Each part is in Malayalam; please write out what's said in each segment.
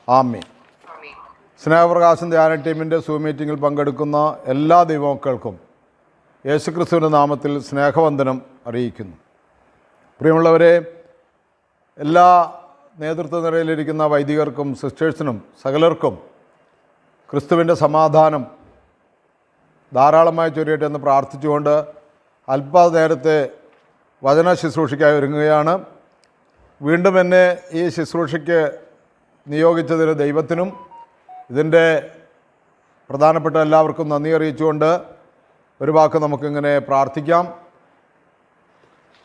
ആമീൻ. സ്നേഹപ്രകാശം ധ്യാന ടീമിൻ്റെ സൂം മീറ്റിങ്ങിൽ പങ്കെടുക്കുന്ന എല്ലാ ദൈവമക്കൾക്കും യേശുക്രിസ്തുവിൻ്റെ നാമത്തിൽ സ്നേഹവന്ദനം അറിയിക്കുന്നു. പ്രിയമുള്ളവരെ, എല്ലാ നേതൃത്വ നിരയിലിരിക്കുന്ന വൈദികർക്കും സിസ്റ്റേഴ്സിനും സകലർക്കും ക്രിസ്തുവിൻ്റെ സമാധാനം ധാരാളമായി ചൊരിയട്ടെ എന്ന് പ്രാർത്ഥിച്ചുകൊണ്ട് അല്പനേരത്തെ വചന ശുശ്രൂഷയ്ക്കായി ഒരുങ്ങുകയാണ്. വീണ്ടും എന്നെ ഈ ശുശ്രൂഷയ്ക്ക് നിയോഗിച്ചതിന് ദൈവത്തിനും ഇതിൻ്റെ പ്രധാനപ്പെട്ട എല്ലാവർക്കും നന്ദി അറിയിച്ചുകൊണ്ട് ഒരു വാക്ക് നമുക്കിങ്ങനെ പ്രാർത്ഥിക്കാം.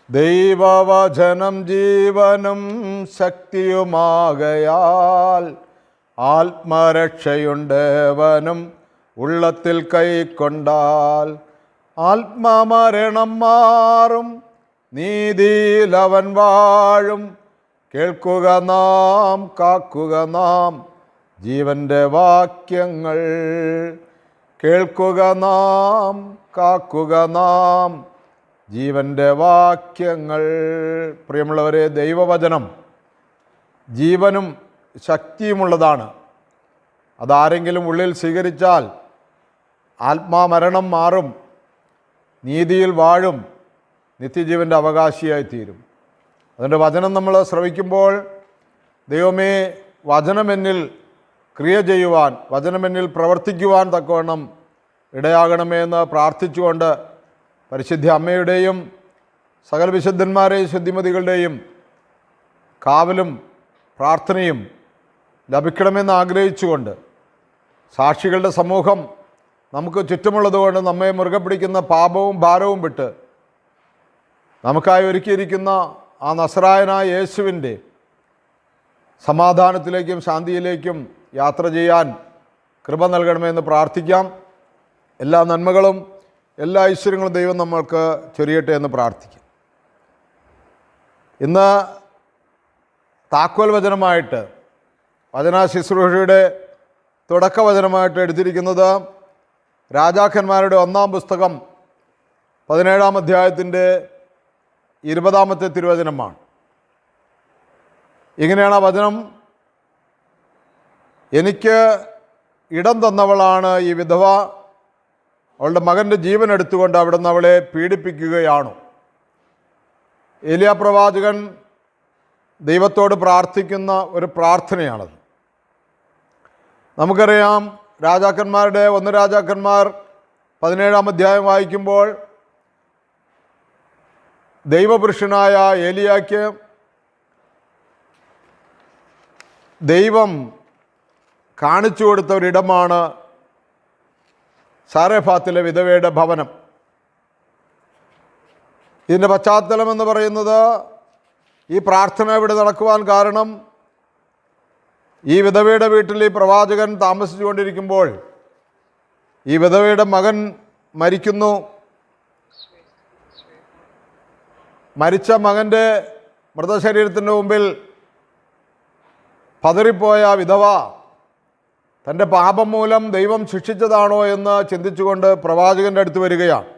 ദൈവവചനം ജീവനും ശക്തിയുമാകയാൽ ആത്മരക്ഷയുണ്ടവനും ഉള്ളത്തിൽ കൈക്കൊണ്ടാൽ ആത്മമരണം മാറും, നീതിയിലവൻ വാഴും. കേൾക്കുക നാം, കാക്കുക നാം ജീവൻ്റെ വാക്യങ്ങൾ. കേൾക്കുക നാം, കാക്കുക നാം ജീവൻ്റെ വാക്യങ്ങൾ. പ്രിയമുള്ളവരെ, ദൈവവചനം ജീവനും ശക്തിയുമുള്ളതാണ്. അതാരെങ്കിലും ഉള്ളിൽ സ്വീകരിച്ചാൽ ആത്മാമരണം മാറും, നീതിയിൽ വാഴും, നിത്യജീവൻ്റെ അവകാശിയായിത്തീരും. അതിൻ്റെ വചനം നമ്മൾ ശ്രവിക്കുമ്പോൾ ദൈവമേ, വചനമെന്നിൽ ക്രിയ ചെയ്യുവാൻ, വചനമെന്നിൽ പ്രവർത്തിക്കുവാൻ തക്കവണ്ണം ഇടയാകണമേ എന്ന് പ്രാർത്ഥിച്ചുകൊണ്ട് പരിശുദ്ധ അമ്മയുടെയും സകല വിശുദ്ധന്മാരെയും ശുദ്ധിമതികളുടെയും കാവലും പ്രാർത്ഥനയും ലഭിക്കണമെന്ന് ആഗ്രഹിച്ചുകൊണ്ട് സാക്ഷികളുടെ സമൂഹം നമുക്ക് ചുറ്റുമുള്ളതുകൊണ്ട് നമ്മെ മുറുകെ പിടിക്കുന്ന പാപവും ഭാരവും വിട്ട് നമുക്കായി ഒരുക്കിയിരിക്കുന്ന ആ നസ്രായനായ യേശുവിൻ്റെ സമാധാനത്തിലേക്കും ശാന്തിയിലേക്കും യാത്ര ചെയ്യാൻ കൃപ നൽകണമെന്ന് പ്രാർത്ഥിക്കാം. എല്ലാ നന്മകളും എല്ലാ ഐശ്വര്യങ്ങളും ദൈവം നമ്മൾക്ക് ചൊരിയട്ടെ എന്ന് പ്രാർത്ഥിക്കാം. ഇന്ന് താക്കോൽ വചനമായിട്ട്, വചന ശുശ്രൂഷയുടെ തുടക്ക വചനമായിട്ട് എടുത്തിരിക്കുന്നത് രാജാക്കന്മാരുടെ 1-ാം പുസ്തകം 17-ാം അധ്യായത്തിൻ്റെ 20-ാമത്തെ തിരുവചനമാണ്. ഇങ്ങനെയാണ് ആ വചനം: എനിക്ക് ഇടം തന്നവളാണ് ഈ വിധവ, അവളുടെ മകൻ്റെ ജീവൻ എടുത്തുകൊണ്ട് അവിടുന്ന് അവളെ പീഡിപ്പിക്കുകയാണോ? ഏലിയാ പ്രവാചകൻ ദൈവത്തോട് പ്രാർത്ഥിക്കുന്ന ഒരു പ്രാർത്ഥനയാണത്. നമുക്കറിയാം, രാജാക്കന്മാരുടെ 1 രാജാക്കന്മാർ 17-ാം അധ്യായം വായിക്കുമ്പോൾ ദൈവപുരുഷനായ ഏലിയായ്ക്ക് ദൈവം കാണിച്ചു കൊടുത്ത ഒരിടമാണ് സാരെഫാത്തിലെ വിധവയുടെ ഭവനം. ഇതിൻ്റെ പശ്ചാത്തലം എന്ന് പറയുന്നത്, ഈ പ്രാർത്ഥന ഇവിടെ നടക്കുവാൻ കാരണം ഈ വിധവയുടെ വീട്ടിൽ ഈ പ്രവാചകൻ താമസിച്ചുകൊണ്ടിരിക്കുമ്പോൾ ഈ വിധവയുടെ മകൻ മരിക്കുന്നു. മരിച്ച മകൻ്റെ മൃതശരീരത്തിൻ്റെ മുമ്പിൽ പതറിപ്പോയ വിധവ തൻ്റെ പാപം മൂലം ദൈവം ശിക്ഷിച്ചതാണോ എന്ന് ചിന്തിച്ചുകൊണ്ട് പ്രവാചകൻ്റെ അടുത്ത് വരികയാണ്.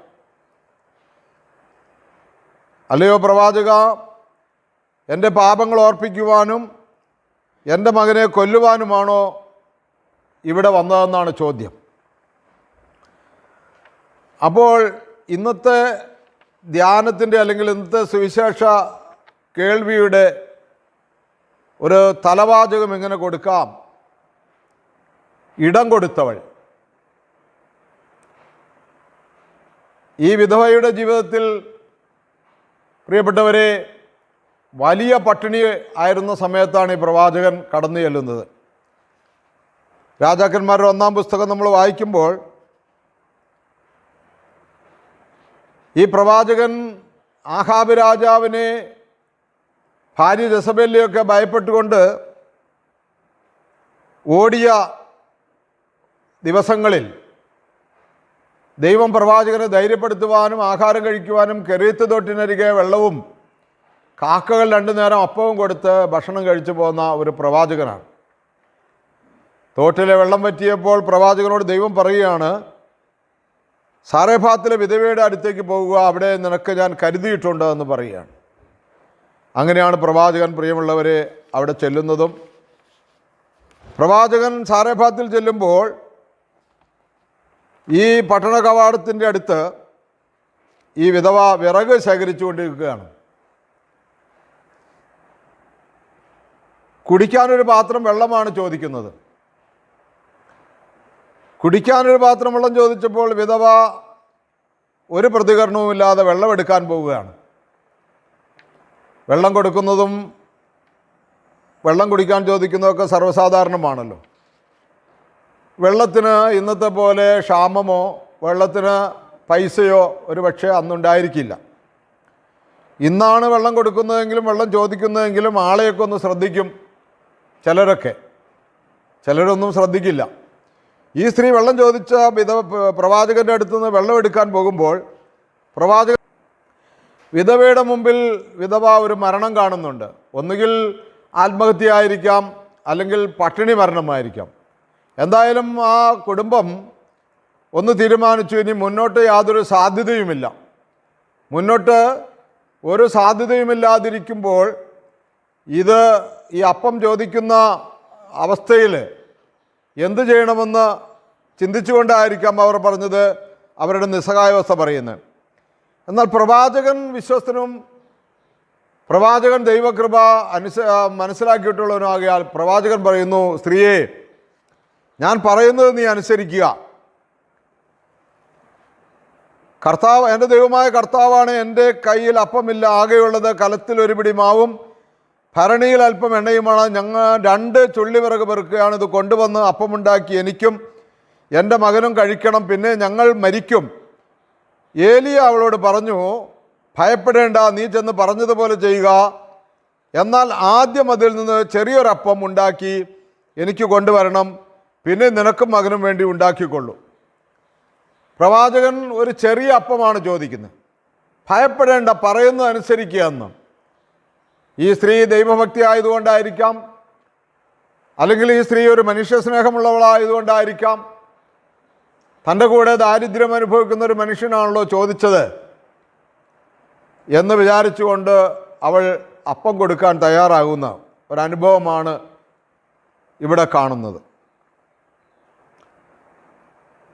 അല്ലയോ പ്രവാചക, എൻ്റെ പാപങ്ങൾ ഓർപ്പിക്കുവാനും എൻ്റെ മകനെ കൊല്ലുവാനുമാണോ ഇവിടെ വന്നതെന്നാണ് ചോദ്യം. അപ്പോൾ ഇന്നത്തെ ധ്യാനത്തിൻ്റെ അല്ലെങ്കിൽ ഇന്നത്തെ സുവിശേഷ കേൾവിയുടെ ഒരു തലവാചകം എങ്ങനെ കൊടുക്കാം? ഇടം കൊടുത്തവൾ. ഈ വിധവയുടെ ജീവിതത്തിൽ പ്രിയപ്പെട്ടവരെ, വലിയ പട്ടിണി ആയിരുന്ന സമയത്താണ് ഈ പ്രവാചകൻ കടന്നു ചെല്ലുന്നത്. രാജാക്കന്മാരുടെ 1-ാം പുസ്തകം നമ്മൾ വായിക്കുമ്പോൾ ഈ പ്രവാചകൻ ആഹാബ് രാജാവിനെ, ഭാര്യ ജസബേലിനെയൊക്കെ ഭയപ്പെട്ടുകൊണ്ട് ഓടിയ ദിവസങ്ങളിൽ ദൈവം പ്രവാചകനെ ധൈര്യപ്പെടുത്തുവാനും ആഹാരം കഴിക്കുവാനും കെരീത്ത് തൊട്ടിനരികെ വെള്ളവും കാക്കകൾ 2 നേരം അപ്പവും കൊടുത്ത് ഭക്ഷണം കഴിച്ചു പോകുന്ന ഒരു പ്രവാചകനാണ്. തോട്ടിലെ വെള്ളം വറ്റിയപ്പോൾ പ്രവാചകനോട് ദൈവം പറയുകയാണ്, സാരെഫാത്തിലെ വിധവയുടെ അടുത്തേക്ക് പോകുക, അവിടെ നിനക്ക് ഞാൻ കരുതിയിട്ടുണ്ട് എന്ന് പറയുകയാണ്. അങ്ങനെയാണ് പ്രവാചകൻ, പ്രിയമുള്ളവരെ, അവിടെ ചെല്ലുന്നതും പ്രവാചകൻ സാരെഫാത്തിൽ ചെല്ലുമ്പോൾ ഈ പട്ടണ കവാടത്തിൻ്റെ അടുത്ത് ഈ വിധവ വിറക് ശേഖരിച്ചുകൊണ്ടിരിക്കുകയാണ്. കുടിക്കാനൊരു പാത്രം വെള്ളമാണ് ചോദിക്കുന്നത്. കുടിക്കാനൊരു പാത്രം വെള്ളം ചോദിച്ചപ്പോൾ വിധവ ഒരു പ്രതികരണവുമില്ലാതെ വെള്ളം എടുക്കാൻ പോവുകയാണ്. വെള്ളം കൊടുക്കുന്നതും വെള്ളം കുടിക്കാൻ ചോദിക്കുന്നതൊക്കെ സർവ്വസാധാരണമാണല്ലോ. വെള്ളത്തിന് ഇന്നത്തെ പോലെ ക്ഷാമമോ വെള്ളത്തിന് പൈസയോ ഒരു പക്ഷേ അന്നുണ്ടായിരിക്കില്ല. ഇന്നാണ് വെള്ളം കൊടുക്കുന്നതെങ്കിലും വെള്ളം ചോദിക്കുന്നതെങ്കിലും ആളെയൊക്കെ ഒന്ന് ശ്രദ്ധിക്കും ചിലരൊന്നും ശ്രദ്ധിക്കില്ല. ഈ സ്ത്രീ വെള്ളം ചോദിച്ച പ്രവാചകൻ്റെ അടുത്ത് നിന്ന് വെള്ളം എടുക്കാൻ പോകുമ്പോൾ വിധവയുടെ മുമ്പിൽ വിധവ ഒരു മരണം കാണുന്നുണ്ട്. ഒന്നുകിൽ ആത്മഹത്യ ആയിരിക്കാം, അല്ലെങ്കിൽ പട്ടിണി മരണമായിരിക്കാം. എന്തായാലും ആ കുടുംബം ഒന്ന് തീരുമാനിച്ചു, ഇനി മുന്നോട്ട് യാതൊരു സാധ്യതയുമില്ല. മുന്നോട്ട് ഒരു സാധ്യതയുമില്ലാതിരിക്കുമ്പോൾ ഈ അപ്പം ചോദിക്കുന്ന അവസ്ഥയിൽ എന്തു ചെയ്യണമെന്ന് ചിന്തിച്ചുകൊണ്ടായിരിക്കാം അവർ പറഞ്ഞത്, അവരുടെ നിസ്സഹായാവസ്ഥ പറയുന്നത്. എന്നാൽ പ്രവാചകൻ വിശ്വസ്തനും പ്രവാചകൻ ദൈവകൃപ മനസ്സിലാക്കിയിട്ടുള്ളവനാകിയാൽ പ്രവാചകൻ പറയുന്നു, സ്ത്രീയെ, ഞാൻ പറയുന്നത് നീ അനുസരിക്കുക. കർത്താവ്, എൻ്റെ ദൈവമായ കർത്താവാണ്. എൻ്റെ കയ്യിൽ അപ്പമില്ല, ആകെയുള്ളത് കലത്തിൽ ഒരു പിടി മാവും ഭരണിയിൽ അല്പം എണ്ണയുമാണ്. ഞങ്ങൾ 2 ചുള്ളി വിറക് പെറുക്കുകയാണ്. ഇത് കൊണ്ടുവന്ന് അപ്പമുണ്ടാക്കി എനിക്കും എൻ്റെ മകനും കഴിക്കണം, പിന്നെ ഞങ്ങൾ മരിക്കും. ഏലിയ അവളോട് പറഞ്ഞു, ഭയപ്പെടേണ്ട, നീ ചെന്ന് പറഞ്ഞതുപോലെ ചെയ്യുക. എന്നാൽ ആദ്യം അതിൽ നിന്ന് ചെറിയൊരപ്പം ഉണ്ടാക്കി എനിക്ക് കൊണ്ടുവരണം, പിന്നെ നിനക്കും മകനും വേണ്ടി ഉണ്ടാക്കിക്കൊള്ളൂ. പ്രവാചകൻ ഒരു ചെറിയ അപ്പമാണ് ചോദിക്കുന്നത്. ഭയപ്പെടേണ്ട, പറയുന്നത് അനുസരിക്കുക എന്ന്. ഈ സ്ത്രീ ദൈവഭക്തി ആയതുകൊണ്ടായിരിക്കാം, അല്ലെങ്കിൽ ഈ സ്ത്രീ ഒരു മനുഷ്യ സ്നേഹമുള്ളവളായതുകൊണ്ടായിരിക്കാം. തൻ്റെ കൂടെ ദാരിദ്ര്യം അനുഭവിക്കുന്ന ഒരു മനുഷ്യനാണല്ലോ ചോദിച്ചത് എന്ന് വിചാരിച്ചുകൊണ്ട് അവൾ അപ്പം കൊടുക്കാൻ തയ്യാറാകുന്ന ഒരനുഭവമാണ് ഇവിടെ കാണുന്നത്.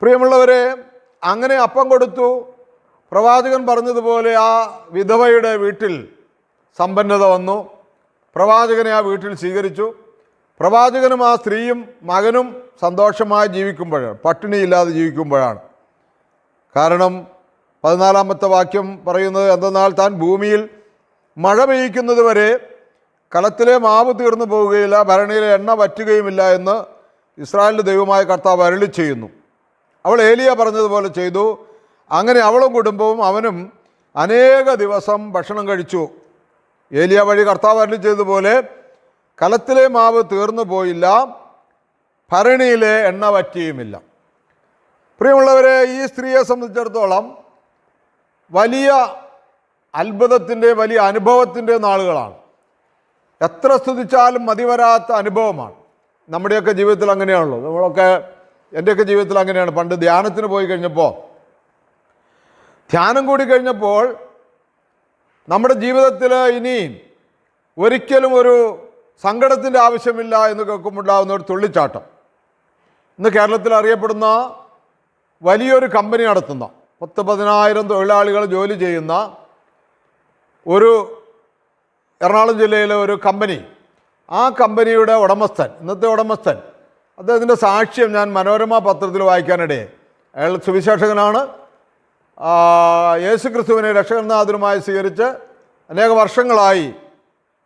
പ്രിയമുള്ളവരെ, അങ്ങനെ അപ്പം കൊടുത്തു. പ്രവാചകൻ പറഞ്ഞതുപോലെ ആ വിധവയുടെ വീട്ടിൽ സമ്പന്നത വന്നു. പ്രവാചകനെ ആ വീട്ടിൽ സ്വീകരിച്ചു. പ്രവാചകനും ആ സ്ത്രീയും മകനും സന്തോഷമായി ജീവിക്കുമ്പോഴാണ്, പട്ടിണിയില്ലാതെ ജീവിക്കുമ്പോഴാണ്. കാരണം 14-ാമത്തെ വാക്യം പറയുന്നത് എന്തെന്നാൽ, താൻ ഭൂമിയിൽ മഴ പെയ്യ്ക്കുന്നത് വരെ കലത്തിലെ മാവ് തീർന്നു പോവുകയില്ല, ഭരണിയിലെ എണ്ണ വറ്റുകയുമില്ല എന്ന് ഇസ്രായേലിൻ്റെ ദൈവമായ കർത്താവ് അരുളി ചെയ്യുന്നു. അവൾ ഏലിയ പറഞ്ഞതുപോലെ ചെയ്തു. അങ്ങനെ അവളും കുടുംബവും അവനും അനേക ദിവസം ഭക്ഷണം കഴിച്ചു. ഏലിയ വഴി കർത്താവ് അരുളി ചെയ്തതുപോലെ കലത്തിലെ മാവ് തീർന്നു പോയില്ല, ഭരണിയിലെ എണ്ണ വറ്റിയുമില്ല. പ്രിയമുള്ളവരെ, ഈ സ്ത്രീയെ സംബന്ധിച്ചിടത്തോളം വലിയ അത്ഭുതത്തിൻ്റെ, വലിയ അനുഭവത്തിൻ്റെ നാളുകളാണ്. എത്ര സ്തുതിച്ചാലും മതിവരാത്ത അനുഭവമാണ്. നമ്മുടെയൊക്കെ ജീവിതത്തിൽ അങ്ങനെയാണല്ലോ. എൻ്റെയൊക്കെ ജീവിതത്തിൽ അങ്ങനെയാണ്. പണ്ട് ധ്യാനത്തിന് പോയി കഴിഞ്ഞപ്പോൾ, ധ്യാനം കൂടി കഴിഞ്ഞപ്പോൾ നമ്മുടെ ജീവിതത്തിൽ ഇനി ഒരിക്കലും ഒരു സങ്കടത്തിൻ്റെ ആവശ്യമില്ല എന്ന് കേൾക്കുമ്പോണ്ടാകുന്ന ഒരു തുള്ളിച്ചാട്ടം. ഇന്ന് കേരളത്തിൽ അറിയപ്പെടുന്ന വലിയൊരു കമ്പനി നടത്തുന്ന 10,000 തൊഴിലാളികൾ ജോലി ചെയ്യുന്ന ഒരു എറണാകുളം ജില്ലയിലെ ഒരു കമ്പനി, ആ കമ്പനിയുടെ ഉടമസ്ഥൻ, ഇന്നത്തെ ഉടമസ്ഥൻ, അദ്ദേഹത്തിൻ്റെ സാക്ഷ്യം ഞാൻ മനോരമ പത്രത്തിൽ വായിക്കാനിടയെ. അയാൾ സുവിശേഷകനാണ്. യേശു ക്രിസ്തുവിനെ രക്ഷകനാഥനുമായി സ്വീകരിച്ച് അനേക വർഷങ്ങളായി.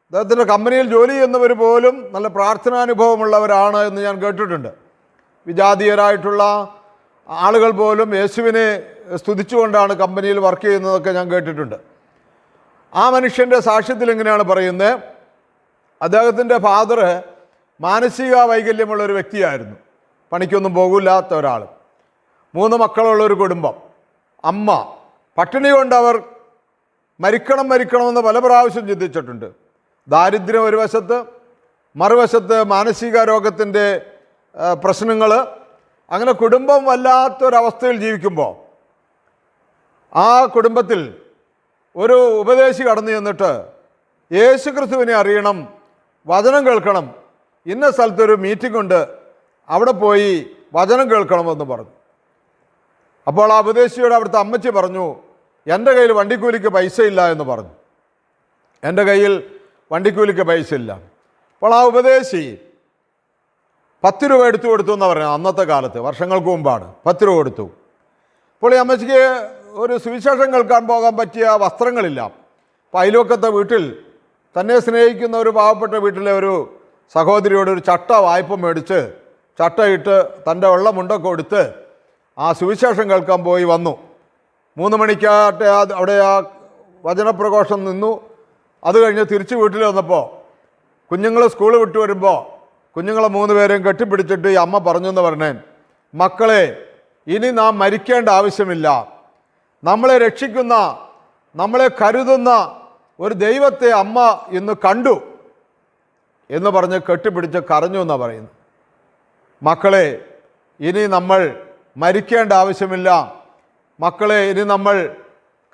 അദ്ദേഹത്തിൻ്റെ കമ്പനിയിൽ ജോലി ചെയ്യുന്നവർ പോലും നല്ല പ്രാർത്ഥനാനുഭവമുള്ളവരാണ് എന്ന് ഞാൻ കേട്ടിട്ടുണ്ട്. വിജാതീയരായിട്ടുള്ള ആളുകൾ പോലും യേശുവിനെ സ്തുതിച്ചുകൊണ്ടാണ് കമ്പനിയിൽ വർക്ക് ചെയ്യുന്നതൊക്കെ ഞാൻ കേട്ടിട്ടുണ്ട്. ആ മനുഷ്യൻ്റെ സാക്ഷ്യത്തിൽ ഇങ്ങനെയാണ് പറയുന്നത്. അദ്ദേഹത്തിൻ്റെ ഫാദർ മാനസിക വൈകല്യമുള്ളൊരു വ്യക്തിയായിരുന്നു. പണിക്കൊന്നും പോകില്ലാത്ത ഒരാൾ. 3 മക്കളുള്ളൊരു കുടുംബം. അമ്മ പട്ടിണി കൊണ്ട് അവർ മരിക്കണമെന്ന് പല പ്രാവശ്യം ചിന്തിച്ചിട്ടുണ്ട്. ദാരിദ്ര്യം ഒരു വശത്ത്, മറുവശത്ത് മാനസിക രോഗത്തിൻ്റെ പ്രശ്നങ്ങൾ. അങ്ങനെ കുടുംബം വല്ലാത്തൊരവസ്ഥയിൽ ജീവിക്കുമ്പോൾ ആ കുടുംബത്തിൽ ഒരു ഉപദേശി കടന്നു ചെന്നിട്ട് യേശു ക്രിസ്തുവിനെ അറിയണം, വചനം കേൾക്കണം, ഇന്ന സ്ഥലത്തൊരു മീറ്റിംഗ് ഉണ്ട്, അവിടെ പോയി വചനം കേൾക്കണമെന്ന് പറഞ്ഞു. അപ്പോൾ ആ ഉപദേശിയോട് അവിടുത്തെ അമ്മച്ചി പറഞ്ഞു, എൻ്റെ കയ്യിൽ വണ്ടിക്കൂലിക്ക് പൈസ ഇല്ല എന്ന് പറഞ്ഞു. എൻ്റെ കയ്യിൽ വണ്ടിക്കൂലിക്ക് പൈസ ഇല്ല. അപ്പോൾ ആ ഉപദേശി 10 രൂപ എടുത്തു കൊടുത്തു എന്ന് പറയുന്നത്. അന്നത്തെ കാലത്ത്, വർഷങ്ങൾക്ക് മുമ്പാണ്, 10 രൂപ കൊടുത്തു. അപ്പോൾ ഈ അമ്മച്ചിക്ക് ഒരു സുവിശേഷം കേൾക്കാൻ പോകാൻ പറ്റിയ വസ്ത്രങ്ങളില്ല. അപ്പോൾ അയൽവക്കത്തെ വീട്ടിൽ തന്നെ സ്നേഹിക്കുന്ന ഒരു പാവപ്പെട്ട വീട്ടിലെ ഒരു സഹോദരിയോട് ഒരു ചട്ട വായ്പ മേടിച്ച് ചട്ടയിട്ട് തൻ്റെ ഉള്ള മുണ്ടൊക്കെ എടുത്ത് ആ സുവിശേഷം കേൾക്കാൻ പോയി വന്നു. 3 മണിക്കാട്ടെ അവിടെ ആ വചനപ്രഘോഷം നിന്നു. അത് കഴിഞ്ഞ് തിരിച്ച് വീട്ടിൽ വന്നപ്പോൾ കുഞ്ഞുങ്ങൾ സ്കൂൾ വിട്ടു വരുമ്പോൾ കുഞ്ഞുങ്ങളെ 3 പേരെയും കെട്ടിപ്പിടിച്ചിട്ട് ഈ അമ്മ പറഞ്ഞു എന്ന് പറഞ്ഞേ, മക്കളെ, ഇനി നാം മരിക്കേണ്ട ആവശ്യമില്ല. നമ്മളെ രക്ഷിക്കുന്ന, നമ്മളെ കരുതുന്ന ഒരു ദൈവത്തെ അമ്മ ഇന്ന് കണ്ടു എന്ന് പറഞ്ഞ് കെട്ടിപ്പിടിച്ച് കരഞ്ഞു എന്നാണ് പറയുന്നത്. മക്കളെ, ഇനി നമ്മൾ മരിക്കേണ്ട ആവശ്യമില്ല. മക്കളെ, ഇനി നമ്മൾ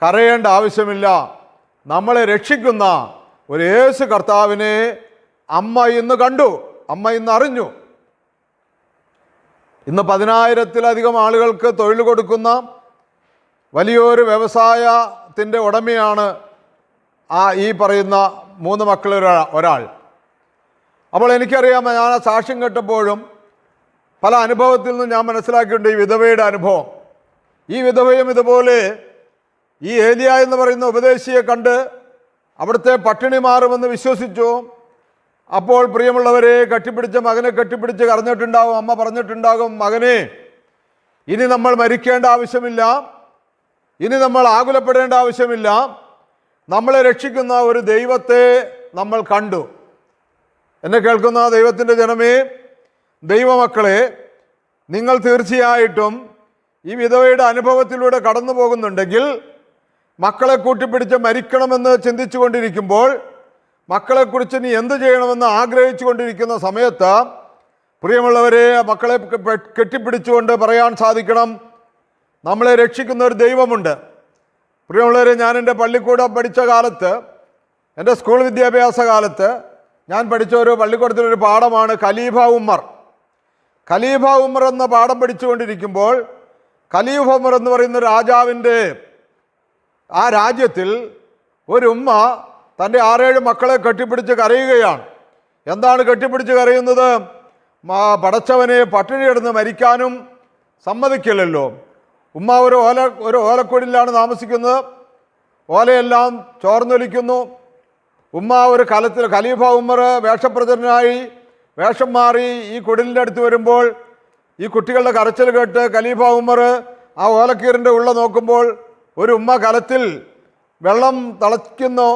കരയേണ്ട ആവശ്യമില്ല. നമ്മളെ രക്ഷിക്കുന്ന ഒരു യേശു കർത്താവിനെ അമ്മ ഇന്ന് കണ്ടു, അമ്മ ഇന്ന് അറിഞ്ഞു. ഇന്ന് 10,000-ത്തിലധികം ആളുകൾക്ക് തൊഴിൽ കൊടുക്കുന്ന വലിയൊരു വ്യവസായത്തിൻ്റെ ഉടമയാണ് ഈ പറയുന്ന 3 മക്കളിൽ ഒരാൾ. അപ്പോൾ എനിക്കറിയാം, ഞാൻ ആ സാക്ഷ്യം കേട്ടപ്പോഴും പല അനുഭവത്തിൽ നിന്നും ഞാൻ മനസ്സിലാക്കിയിട്ടുണ്ട് ഈ വിധവയുടെ അനുഭവം. ഈ വിധവയും ഇതുപോലെ ഈ ഏലിയ എന്ന് പറയുന്ന ഉപദേശിയെ കണ്ട് അവിടുത്തെ പട്ടിണി മാറുമെന്ന് വിശ്വസിച്ചു. അപ്പോൾ പ്രിയമുള്ളവരെ, കെട്ടിപ്പിടിച്ച മകനെ കെട്ടിപ്പിടിച്ച് കരഞ്ഞിട്ടുണ്ടാകും. അമ്മ പറഞ്ഞിട്ടുണ്ടാകും, മകനെ, ഇനി നമ്മൾ മരിക്കേണ്ട ആവശ്യമില്ല, ഇനി നമ്മൾ ആകുലപ്പെടേണ്ട ആവശ്യമില്ല. നമ്മളെ രക്ഷിക്കുന്ന ഒരു ദൈവത്തെ നമ്മൾ കണ്ടു. എന്നെ കേൾക്കുന്ന ദൈവത്തിൻ്റെ ജനമേ, ദൈവമക്കളെ, നിങ്ങൾ തീർച്ചയായിട്ടും ഈ വിധവയുടെ അനുഭവത്തിലൂടെ കടന്നു പോകുന്നുണ്ടെങ്കിൽ മക്കളെ കൂട്ടിപ്പിടിച്ച് മരിക്കണമെന്ന് ചിന്തിച്ചു കൊണ്ടിരിക്കുമ്പോൾ, മക്കളെക്കുറിച്ച് ഇനി എന്ത് ചെയ്യണമെന്ന് ആഗ്രഹിച്ചു കൊണ്ടിരിക്കുന്ന സമയത്ത്, പ്രിയമുള്ളവരെ, മക്കളെ കെട്ടിപ്പിടിച്ചുകൊണ്ട് പറയാൻ സാധിക്കണം, നമ്മളെ രക്ഷിക്കുന്ന ഒരു ദൈവമുണ്ട്. പ്രിയമുള്ളവരെ, ഞാൻ എൻ്റെ പള്ളിക്കൂടം പഠിച്ച കാലത്ത്, എൻ്റെ സ്കൂൾ വിദ്യാഭ്യാസ കാലത്ത് ഞാൻ പഠിച്ച ഒരു പള്ളിക്കൂടത്തിലൊരു പാഠമാണ് ഖലീഫ ഉമ്മർ. ഖലീഫ ഉമ്മർ എന്ന പാഠം പഠിച്ചുകൊണ്ടിരിക്കുമ്പോൾ, ഖലീഫ ഉമ്മർ എന്ന് പറയുന്ന രാജാവിൻ്റെ ആ രാജ്യത്തിൽ ഒരു ഉമ്മ തൻ്റെ 6-7 മക്കളെ കെട്ടിപ്പിടിച്ച് കരയുകയാണ്. എന്താണ് കെട്ടിപ്പിടിച്ച് കരയുന്നത്? പടച്ചവനെ, പട്ടിണി കിടന്ന് മരിക്കാനും സമ്മതിക്കില്ലല്ലോ. ഉമ്മ ഒരു ഓലക്കുടിലാണ് താമസിക്കുന്നത്. ഓലയെല്ലാം ചോർന്നൊലിക്കുന്നു. ഉമ്മ ഒരു കലത്തിൽ, ഖലീഫ ഉമ്മർ വേഷപ്രചരനായി വേഷം മാറി ഈ കുടിലിൻ്റെ അടുത്ത് വരുമ്പോൾ ഈ കുട്ടികളുടെ കരച്ചിൽ കേട്ട് ഖലീഫ ഉമ്മർ ആ ഓലക്കീറിൻ്റെ ഉള്ള നോക്കുമ്പോൾ ഒരു ഉമ്മ കലത്തിൽ വെള്ളം തിളയ്ക്കുന്നു.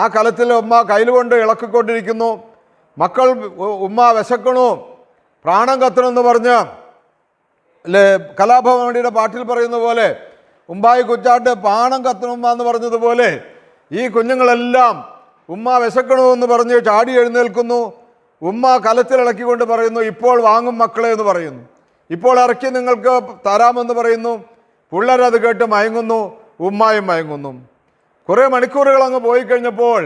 ആ കലത്തിൽ ഉമ്മ കയ്യിലുകൊണ്ട് ഇളക്കിക്കൊണ്ടിരിക്കുന്നു. മക്കൾ, ഉമ്മ വിശക്കണു, പ്രാണം കത്തണമെന്ന് പറഞ്ഞ് കലാഭവനിയുടെ പാട്ടിൽ പറയുന്ന പോലെ, ഉമ്പായി കുച്ചാട്ട് പാണം കത്തണുമ്മ എന്ന് പറഞ്ഞതുപോലെ ഈ കുഞ്ഞുങ്ങളെല്ലാം ഉമ്മ വിശക്കണമെന്ന് പറഞ്ഞ് ചാടി എഴുന്നേൽക്കുന്നു. ഉമ്മ കലത്തിലിളക്കിക്കൊണ്ട് പറയുന്നു, ഇപ്പോൾ വാങ്ങും മക്കളെ എന്ന് പറയുന്നു. ഇപ്പോൾ ഇറക്കി നിങ്ങൾക്ക് തരാമെന്ന് പറയുന്നു. പിള്ളേരത് കേട്ട് മയങ്ങുന്നു, ഉമ്മായും മയങ്ങുന്നു. കുറേ മണിക്കൂറുകൾ അങ്ങ് പോയി കഴിഞ്ഞപ്പോൾ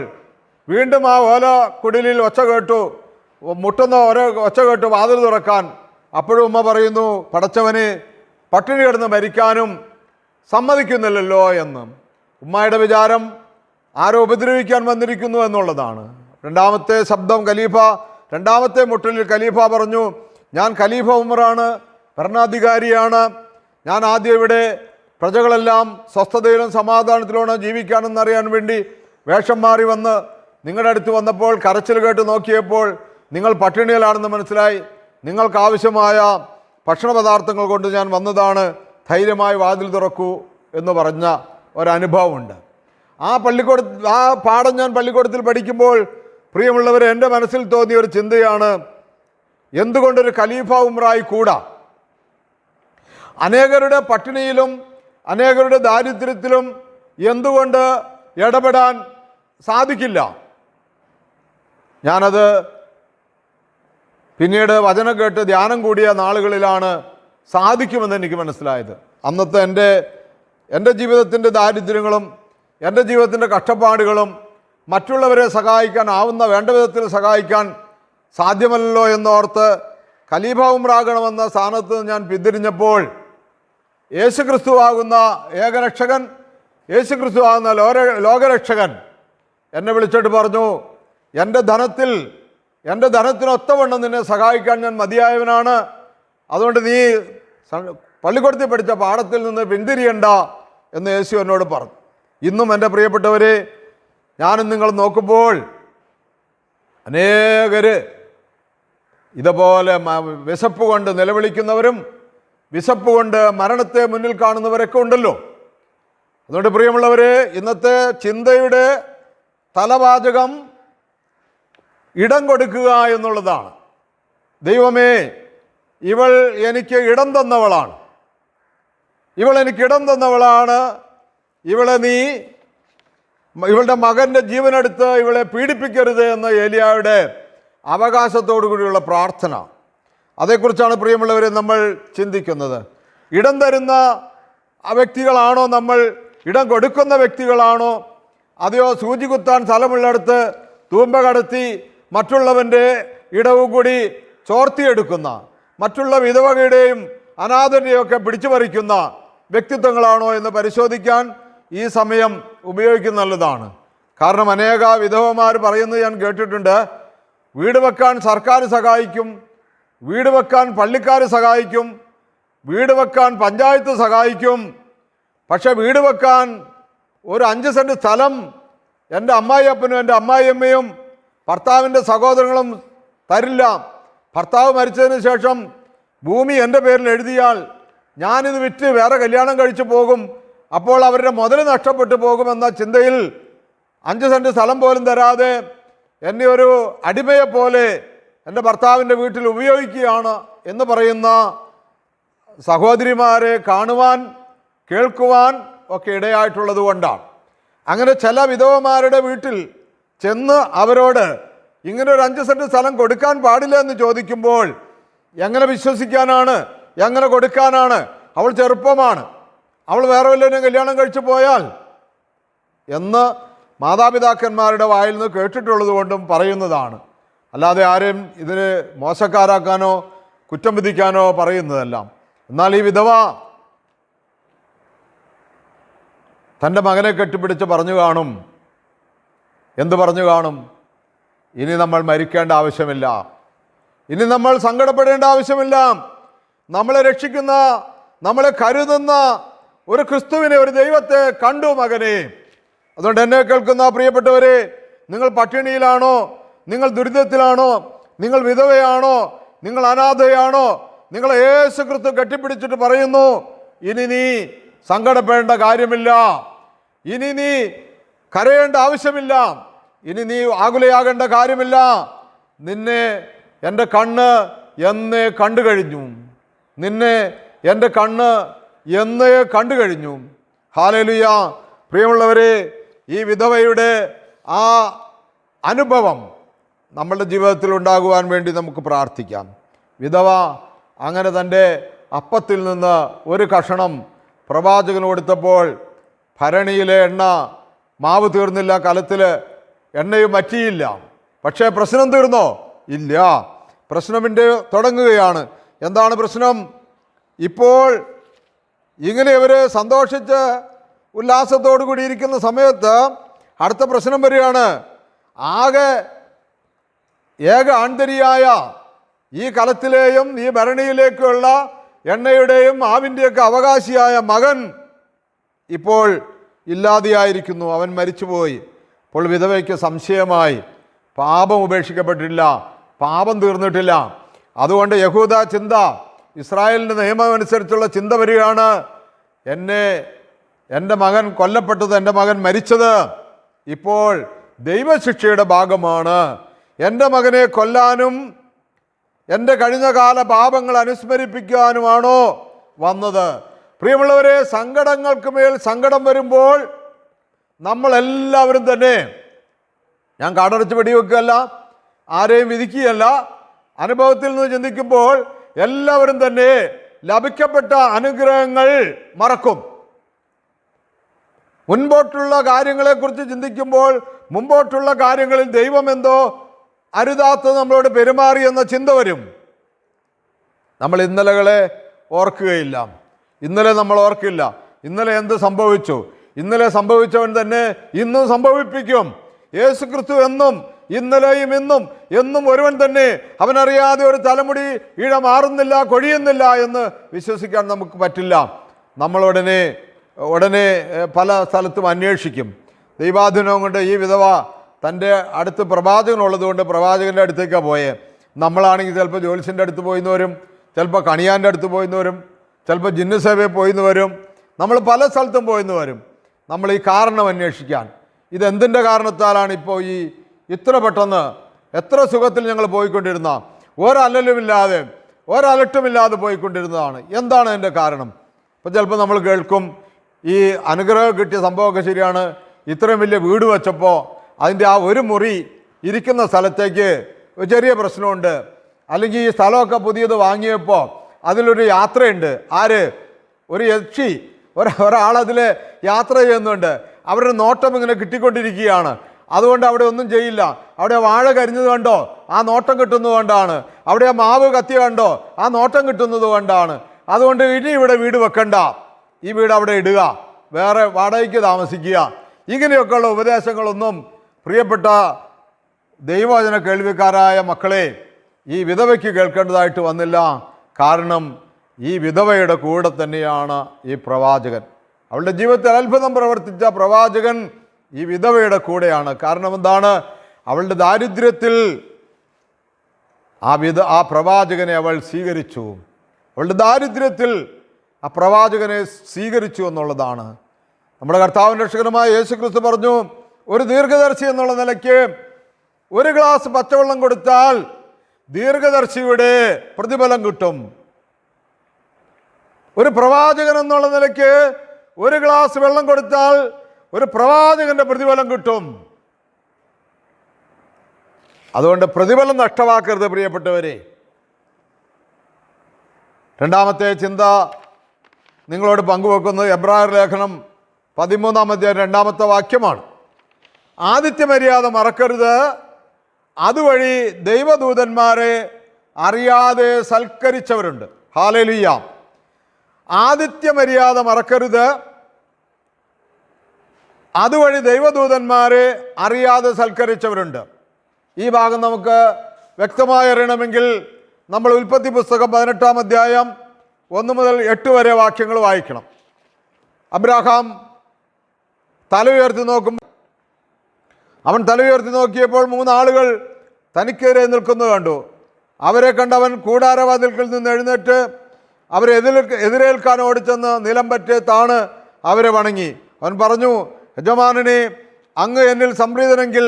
വീണ്ടും ആ ഓല കുടിലിൽ ഒച്ച കേട്ടു, മുട്ടുന്ന ഓരോ ഒച്ച കേട്ടു വാതിൽ തുറക്കാൻ. അപ്പോഴും ഉമ്മ പറയുന്നു, പടച്ചവനെ, പട്ടിണി കിടന്ന് മരിക്കാനും സമ്മതിക്കുന്നില്ലല്ലോ എന്ന്. ഉമ്മയുടെ വിചാരം ആരോ ഉപദ്രവിക്കാൻ വന്നിരിക്കുന്നു എന്നുള്ളതാണ്. രണ്ടാമത്തെ ശബ്ദം രണ്ടാമത്തെ മുട്ടലിൽ ഖലീഫ പറഞ്ഞു, ഞാൻ ഖലീഫ ഉമറാണ്, ഭരണാധികാരിയാണ്. ഞാൻ ആദ്യം ഇവിടെ പ്രജകളെല്ലാം സ്വസ്ഥതയിലും സമാധാനത്തിലും ജീവിക്കാനെന്നറിയാൻ വേണ്ടി വേഷം മാറി വന്ന് നിങ്ങളുടെ അടുത്ത് വന്നപ്പോൾ കരച്ചിൽ കേട്ട് നോക്കിയപ്പോൾ നിങ്ങൾ പട്ടിണിയിലാണെന്ന് മനസ്സിലായി. നിങ്ങൾക്കാവശ്യമായ ഭക്ഷണ പദാർത്ഥങ്ങൾ കൊണ്ട് ഞാൻ വന്നതാണ്, ധൈര്യമായി വാതിൽ തുറക്കൂ എന്ന് പറഞ്ഞ ഒരനുഭവമുണ്ട്. ആ പാഠം ഞാൻ പള്ളിക്കൂടത്തിൽ പഠിക്കുമ്പോൾ, പ്രിയമുള്ളവർ, എൻ്റെ മനസ്സിൽ തോന്നിയ ഒരു ചിന്തയാണ്, എന്തുകൊണ്ടൊരു ഖലീഫ ഉമറായി കൂടാ? അനേകരുടെ പട്ടിണിയിലും അനേകരുടെ ദാരിദ്ര്യത്തിലും എന്തുകൊണ്ട് ഇടപെടാൻ സാധിക്കില്ല? ഞാനത് പിന്നീട് വചനം കേട്ട് ധ്യാനം കൂടിയ നാളുകളിലാണ് സാധിക്കുമെന്ന് എനിക്ക് മനസ്സിലായത്. അന്നത്തെ എൻ്റെ ജീവിതത്തിൻ്റെ ദാരിദ്ര്യങ്ങളും എൻ്റെ ജീവിതത്തിൻ്റെ കഷ്ടപ്പാടുകളും മറ്റുള്ളവരെ സഹായിക്കാൻ ആവുന്ന വേണ്ട വിധത്തിൽ സഹായിക്കാൻ സാധ്യമല്ലല്ലോ എന്നോർത്ത് ഖലീഫ സ്ഥാനത്ത് ഞാൻ പിന്തിരിഞ്ഞപ്പോൾ യേശുക്രിസ്തുവാകുന്ന ഏകരക്ഷകൻ, യേശുക്രിസ്തുവാകുന്ന ലോകരക്ഷകൻ എന്നെ വിളിച്ചിട്ട് പറഞ്ഞു, എൻ്റെ ധനത്തിനൊത്തവണ്ണം നിന്നെ സഹായിക്കാൻ ഞാൻ മതിയായവനാണ്. അതുകൊണ്ട് നീ പള്ളിക്കൂടത്തിൽ പഠിച്ച പാഠത്തിൽ നിന്ന് പിന്തിരിയണ്ട എന്ന് യേശു എന്നോട് പറഞ്ഞു. ഇന്നും എൻ്റെ പ്രിയപ്പെട്ടവരെ, ഞാനും നിങ്ങൾ നോക്കുമ്പോൾ അനേകർ ഇതുപോലെ വിശപ്പ് കൊണ്ട് നിലവിളിക്കുന്നവരും വിശപ്പ് കൊണ്ട് മരണത്തെ മുന്നിൽ കാണുന്നവരൊക്കെ ഉണ്ടല്ലോ. അതുകൊണ്ട് പ്രിയമുള്ളവരെ, ഇന്നത്തെ ചിന്തയുടെ തലവാചകം ഇടം കൊടുക്കുക എന്നുള്ളതാണ്. ദൈവമേ, ഇവൾ എനിക്ക് ഇടം തന്നവളാണ്, ഇവളുടെ മകൻ്റെ ജീവനെടുത്ത് ഇവളെ പീഡിപ്പിക്കരുത് എന്ന ഏലിയായുടെ അവകാശത്തോടു കൂടിയുള്ള പ്രാർത്ഥന. അതേക്കുറിച്ചാണ് പ്രിയമുള്ളവരെ നമ്മൾ ചിന്തിക്കുന്നത്. ഇടം തരുന്ന വ്യക്തികളാണോ നമ്മൾ? ഇടം കൊടുക്കുന്ന വ്യക്തികളാണോ? അതെയോ സൂചി കുത്താൻ സ്ഥലമുള്ളിടത്ത് തൂമ്പ കടത്തി മറ്റുള്ളവൻ്റെ ഇടവും കൂടി ചോർത്തിയെടുക്കുന്ന, മറ്റുള്ള വിധവകളുടെയും അനാഥരുടെയും ഒക്കെ പിടിച്ചു പറിക്കുന്ന വ്യക്തിത്വങ്ങളാണോ എന്ന് പരിശോധിക്കാൻ ഈ സമയം ഉപയോഗിക്കുന്ന നല്ലതാണ്. കാരണം അനേക വിധവമാർ പറയുന്നത് ഞാൻ കേട്ടിട്ടുണ്ട്, വീട് വെക്കാൻ സർക്കാർ സഹായിക്കും, വീട് വെക്കാൻ പള്ളിക്കാർ സഹായിക്കും, വീട് വെക്കാൻ പഞ്ചായത്ത് സഹായിക്കും, പക്ഷെ വീട് വെക്കാൻ ഒരു 5 സെൻറ്റ് സ്ഥലം എൻ്റെ അമ്മായിയപ്പനും എൻ്റെ അമ്മായിയമ്മയും ഭർത്താവിൻ്റെ സഹോദരങ്ങളും തരില്ല. ഭർത്താവ് മരിച്ചതിന് ശേഷം ഭൂമി എൻ്റെ പേരിൽ എഴുതിയാൽ ഞാനിത് വിറ്റ് വേറെ കല്യാണം കഴിച്ചു പോകും, അപ്പോൾ അവരുടെ മുതൽ നഷ്ടപ്പെട്ടു പോകുമെന്ന ചിന്തയിൽ 5 സെൻറ്റ് സ്ഥലം പോലും തരാതെ എന്നെ ഒരു അടിമയെപ്പോലെ എൻ്റെ ഭർത്താവിൻ്റെ വീട്ടിൽ ഉപയോഗിക്കുകയാണ് എന്ന് പറയുന്ന സഹോദരിമാരെ കാണുവാൻ കേൾക്കുവാൻ ഒക്കെ ഇടയായിട്ടുള്ളത് കൊണ്ടാണ്. അങ്ങനെ ചില വിധവമാരുടെ വീട്ടിൽ ചെന്ന് അവരോട് ഇങ്ങനെ ഒരു 5 സെൻറ്റ് സ്ഥലം കൊടുക്കാൻ പാടില്ല എന്ന് ചോദിക്കുമ്പോൾ എങ്ങനെ വിശ്വസിക്കാനാണ്, എങ്ങനെ കൊടുക്കാനാണ്? അവൾ ചെറുപ്പമാണ്, അവൾ വേറെ വല്ലവരും കല്യാണം കഴിച്ചു പോയാൽ എന്ന് മാതാപിതാക്കന്മാരുടെ വായിൽ നിന്ന് കേട്ടിട്ടുള്ളത് കൊണ്ടും പറയുന്നതാണ്. അല്ലാതെ ആരെയും ഇതിന് മോശക്കാരാക്കാനോ കുറ്റം വിധിക്കാനോ പറയുന്നതെല്ലാം. എന്നാൽ ഈ വിധവ തൻ്റെ മകനെ കെട്ടിപ്പിടിച്ച് പറഞ്ഞു കാണും, എന്ത് പറഞ്ഞു കാണും? ഇനി നമ്മൾ മരിക്കേണ്ട ആവശ്യമില്ല, ഇനി നമ്മൾ സങ്കടപ്പെടേണ്ട ആവശ്യമില്ല. നമ്മളെ രക്ഷിക്കുന്ന, നമ്മളെ കരുതുന്ന ഒരു ക്രിസ്തുവിനെ, ഒരു ദൈവത്തെ കണ്ടു മകനെ. അതുകൊണ്ട് എന്നെ കേൾക്കുന്ന പ്രിയപ്പെട്ടവരെ, നിങ്ങൾ പട്ടിണിയിലാണോ, നിങ്ങൾ ദുരിതത്തിലാണോ, നിങ്ങൾ വിധവയാണോ, നിങ്ങൾ അനാഥയാണോ, നിങ്ങൾ യേശു ക്രിസ്തു കെട്ടിപ്പിടിച്ചിട്ട് പറയുന്നു, ഇനി നീ സങ്കടപ്പെടേണ്ട കാര്യമില്ല, ഇനി നീ കരയേണ്ട ആവശ്യമില്ല, ഇനി നീ ആകുലയാകേണ്ട കാര്യമില്ല. നിന്നെ എൻ്റെ കണ്ണ് എന്നേ കണ്ടു കഴിഞ്ഞു, നിന്നെ എൻ്റെ കണ്ണ് എന്നേ കണ്ടു കഴിഞ്ഞു. ഹല്ലേലൂയ. പ്രിയമുള്ളവരെ, ഈ വിധവയുടെ ആ അനുഭവം നമ്മളുടെ ജീവിതത്തിൽ ഉണ്ടാകുവാൻ വേണ്ടി നമുക്ക് പ്രാർത്ഥിക്കാം. വിധവ അങ്ങനെ തൻ്റെ അപ്പത്തിൽ നിന്ന് ഒരു കഷണം പ്രവാചകന് കൊടുത്തപ്പോൾ ഭരണിയിലെ എണ്ണ, മാവ് തീർന്നില്ല, കലത്തിൽ എണ്ണയും വറ്റിയില്ല. പക്ഷേ പ്രശ്നം തീർന്നോ? ഇല്ല. പ്രശ്നമിൻ്റെ തുടങ്ങുകയാണ്. എന്താണ് പ്രശ്നം? ഇപ്പോൾ ഇങ്ങനെ ഇവർ സന്തോഷിച്ച് ഉല്ലാസത്തോടു കൂടി ഇരിക്കുന്ന സമയത്ത് അടുത്ത പ്രശ്നം വരികയാണ്. ആകെ ഏക ആന്തരിയായ ഈ കലത്തിലെയും ഈ ഭരണിയിലേക്കുള്ള എണ്ണയുടെയും മാവിൻ്റെയൊക്കെ അവകാശിയായ മകൻ ഇപ്പോൾ ഇല്ലാതെയായിരിക്കുന്നു, അവൻ മരിച്ചുപോയി. അപ്പോൾ വിധവയ്ക്ക് സംശയമായി, പാപം ഉപേക്ഷിക്കപ്പെട്ടില്ല, പാപം തീർന്നിട്ടില്ല. അതുകൊണ്ട് യഹൂദ ചിന്ത, ഇസ്രായേലിൻ്റെ നിയമം അനുസരിച്ചുള്ള ചിന്ത വരികയാണ്, എൻ്റെ മകൻ കൊല്ലപ്പെട്ടത്, എൻ്റെ മകൻ മരിച്ചത് ഇപ്പോൾ ദൈവശിക്ഷയുടെ ഭാഗമാണ്. എൻ്റെ മകനെ കൊല്ലാനും എൻ്റെ കഴിഞ്ഞകാല പാപങ്ങൾ അനുസ്മരിപ്പിക്കാനുമാണോ വന്നത്? പ്രിയമുള്ളവരെ, സങ്കടങ്ങൾക്ക് മേൽ സങ്കടം വരുമ്പോൾ നമ്മളെല്ലാവരും തന്നെ, ഞാൻ കാടടച്ച് വെടിവെക്കുകയല്ല, ആരെയും വിധിക്കുകയല്ല, അനുഭവത്തിൽ നിന്ന് ചിന്തിക്കുമ്പോൾ എല്ലാവരും തന്നെ ലഭിക്കപ്പെട്ട അനുഗ്രഹങ്ങൾ മറക്കും. മുൻപോട്ടുള്ള കാര്യങ്ങളെക്കുറിച്ച് ചിന്തിക്കുമ്പോൾ മുമ്പോട്ടുള്ള കാര്യങ്ങളിൽ ദൈവം എന്തോ അരുതാത്തത് നമ്മളോട് പെരുമാറി എന്ന ചിന്ത വരും. നമ്മൾ ഇന്നലകളെ ഓർക്കുകയില്ല, ഇന്നലെ നമ്മൾ ഓർക്കില്ല. ഇന്നലെ എന്ത് സംഭവിച്ചു? ഇന്നലെ സംഭവിച്ചവൻ തന്നെ ഇന്നും സംഭവിപ്പിക്കും. യേശു ക്രിസ്തു എന്നും ഇന്നലെയും ഇന്നും എന്നും ഒരുവൻ തന്നെ. അവനറിയാതെ ഒരു തലമുടി ഇഴ മാറുന്നില്ല, കൊഴിയുന്നില്ല എന്ന് വിശ്വസിക്കാൻ നമുക്ക് പറ്റില്ല. നമ്മൾ ഉടനെ പല സ്ഥലത്തും അന്വേഷിക്കും. ദൈവാധീനം കൊണ്ട് ഈ വിധവ തൻ്റെ അടുത്ത് പ്രവാചകനുള്ളതുകൊണ്ട് പ്രവാചകൻ്റെ അടുത്തേക്കാണ് പോയേ. നമ്മളാണെങ്കിൽ ചിലപ്പോൾ ജ്യോത്സ്യൻ്റെ അടുത്ത് പോയിന്ന് വരും, ചിലപ്പോൾ കണിയാൻ്റെ അടുത്ത് പോയിന്ന് വരും, ചിലപ്പോൾ ജിന്നു സേവയിൽ പോയിന്ന് വരും. നമ്മൾ പല സ്ഥലത്തും പോയിന്ന് വരും. നമ്മൾ ഈ കാരണം അന്വേഷിക്കാൻ, ഇതെന്തിൻ്റെ കാരണത്താലാണ് ഇപ്പോൾ ഇത്ര പെട്ടെന്ന് എത്ര സുഖത്തിൽ ഞങ്ങൾ പോയിക്കൊണ്ടിരുന്ന, ഒരല്ലലുമില്ലാതെ ഒരലട്ടുമില്ലാതെ പോയിക്കൊണ്ടിരുന്നതാണ്, എന്താണ് അതിൻ്റെ കാരണം? ഇപ്പം ചിലപ്പോൾ നമ്മൾ കേൾക്കും, ഈ അനുഗ്രഹം കിട്ടിയ സംഭവമൊക്കെ ശരിയാണ്, ഇത്രയും വലിയ വീട് വെച്ചപ്പോൾ അതിൻ്റെ ആ ഒരു മുറി ഇരിക്കുന്ന സ്ഥലത്തേക്ക് ചെറിയ പ്രശ്നമുണ്ട്, അല്ലെങ്കിൽ ഈ സ്ഥലമൊക്കെ പുതിയത് വാങ്ങിയപ്പോൾ അതിലൊരു യാത്രയുണ്ട്. ഒരു യക്ഷി ഒരാളതിൽ യാത്ര ചെയ്യുന്നുണ്ട്. അവരുടെ നോട്ടം ഇങ്ങനെ കിട്ടിക്കൊണ്ടിരിക്കുകയാണ്. അതുകൊണ്ട് അവിടെ ഒന്നും ചെയ്യില്ല. അവിടെ വാഴ കരിഞ്ഞത് കണ്ടോ, ആ നോട്ടം കിട്ടുന്നത് കൊണ്ടാണ്. അവിടെ ആ മാവ് കത്തിയ കണ്ടോ, ആ നോട്ടം കിട്ടുന്നത് കൊണ്ടാണ്. അതുകൊണ്ട് ഇനി ഇവിടെ വീട് വെക്കണ്ട, ഈ വീട് അവിടെ ഇടുക, വേറെ വാടകയ്ക്ക് താമസിക്കുക. ഇങ്ങനെയൊക്കെയുള്ള ഉപദേശങ്ങളൊന്നും പ്രിയപ്പെട്ട ദൈവവചന കേൾവിക്കാരായ മക്കളെ ഈ വിധവയ്ക്ക് കേൾക്കേണ്ടതായിട്ട് വന്നില്ല. കാരണം ഈ വിധവയുടെ കൂടെ തന്നെയാണ് ഈ പ്രവാചകൻ. അവളുടെ ജീവിതത്തിൽ അത്ഭുതം പ്രവർത്തിച്ച പ്രവാചകൻ ഈ വിധവയുടെ കൂടെയാണ്. കാരണം എന്താണ്? അവളുടെ ദാരിദ്ര്യത്തിൽ ആ പ്രവാചകനെ അവൾ സ്വീകരിച്ചു. അവളുടെ ദാരിദ്ര്യത്തിൽ ആ പ്രവാചകനെ സ്വീകരിച്ചു എന്നുള്ളതാണ്. നമ്മുടെ കർത്താവിൻ്റെ രക്ഷകനുമായ യേശു ക്രിസ്തു പറഞ്ഞു, ഒരു ദീർഘദർശി എന്നുള്ള നിലയ്ക്ക് ഒരു ഗ്ലാസ് പച്ചവെള്ളം കൊടുത്താൽ ദീർഘദർശിയുടെ പ്രതിഫലം കിട്ടും. ഒരു പ്രവാചകൻ എന്നുള്ള നിലയ്ക്ക് ഒരു ഗ്ലാസ് വെള്ളം കൊടുത്താൽ ഒരു പ്രവാചകന്റെ പ്രതിഫലം കിട്ടും. അതുകൊണ്ട് പ്രതിഫലം നഷ്ടമാക്കരുത് പ്രിയപ്പെട്ടവരെ. രണ്ടാമത്തെ ചിന്ത നിങ്ങളോട് പങ്കുവെക്കുന്നത് എബ്രായർ ലേഖനം 13-ാം അധ്യായം 2-ാമത്തെ വാക്യമാണ്. ആതിഥ്യമര്യാദ മറക്കരുത്, അതുവഴി ദൈവദൂതന്മാരെ അറിയാതെ സൽക്കരിച്ചവരുണ്ട്. ഹല്ലേലൂയ. ആതിഥ്യമര്യാദ മറക്കരുത്, അതുവഴി ദൈവദൂതന്മാരെ അറിയാതെ സൽക്കരിച്ചവരുണ്ട്. ഈ ഭാഗം നമുക്ക് വ്യക്തമായി അറിയണമെങ്കിൽ നമ്മൾ ഉൽപ്പത്തി പുസ്തകം 18-ാം അധ്യായം 1 മുതൽ 8 വരെ വാക്യങ്ങൾ വായിക്കണം. അബ്രാഹാം തല ഉയർത്തി അവൻ തല ഉയർത്തി നോക്കിയപ്പോൾ 3 ആളുകൾ തനിക്കെതിരെ നിൽക്കുന്നത് കണ്ടു. അവരെ കണ്ടവൻ കൂടാരവാതിൽക്കൽ നിന്ന് എഴുന്നേറ്റ് അവരെ എതിരേൽക്കാൻ ഓടിച്ചെന്ന് നിലം പറ്റി താണ് അവരെ വണങ്ങി. അവൻ പറഞ്ഞു, യജമാനനെ, അങ്ങ് എന്നിൽ സംപ്രീതനെങ്കിൽ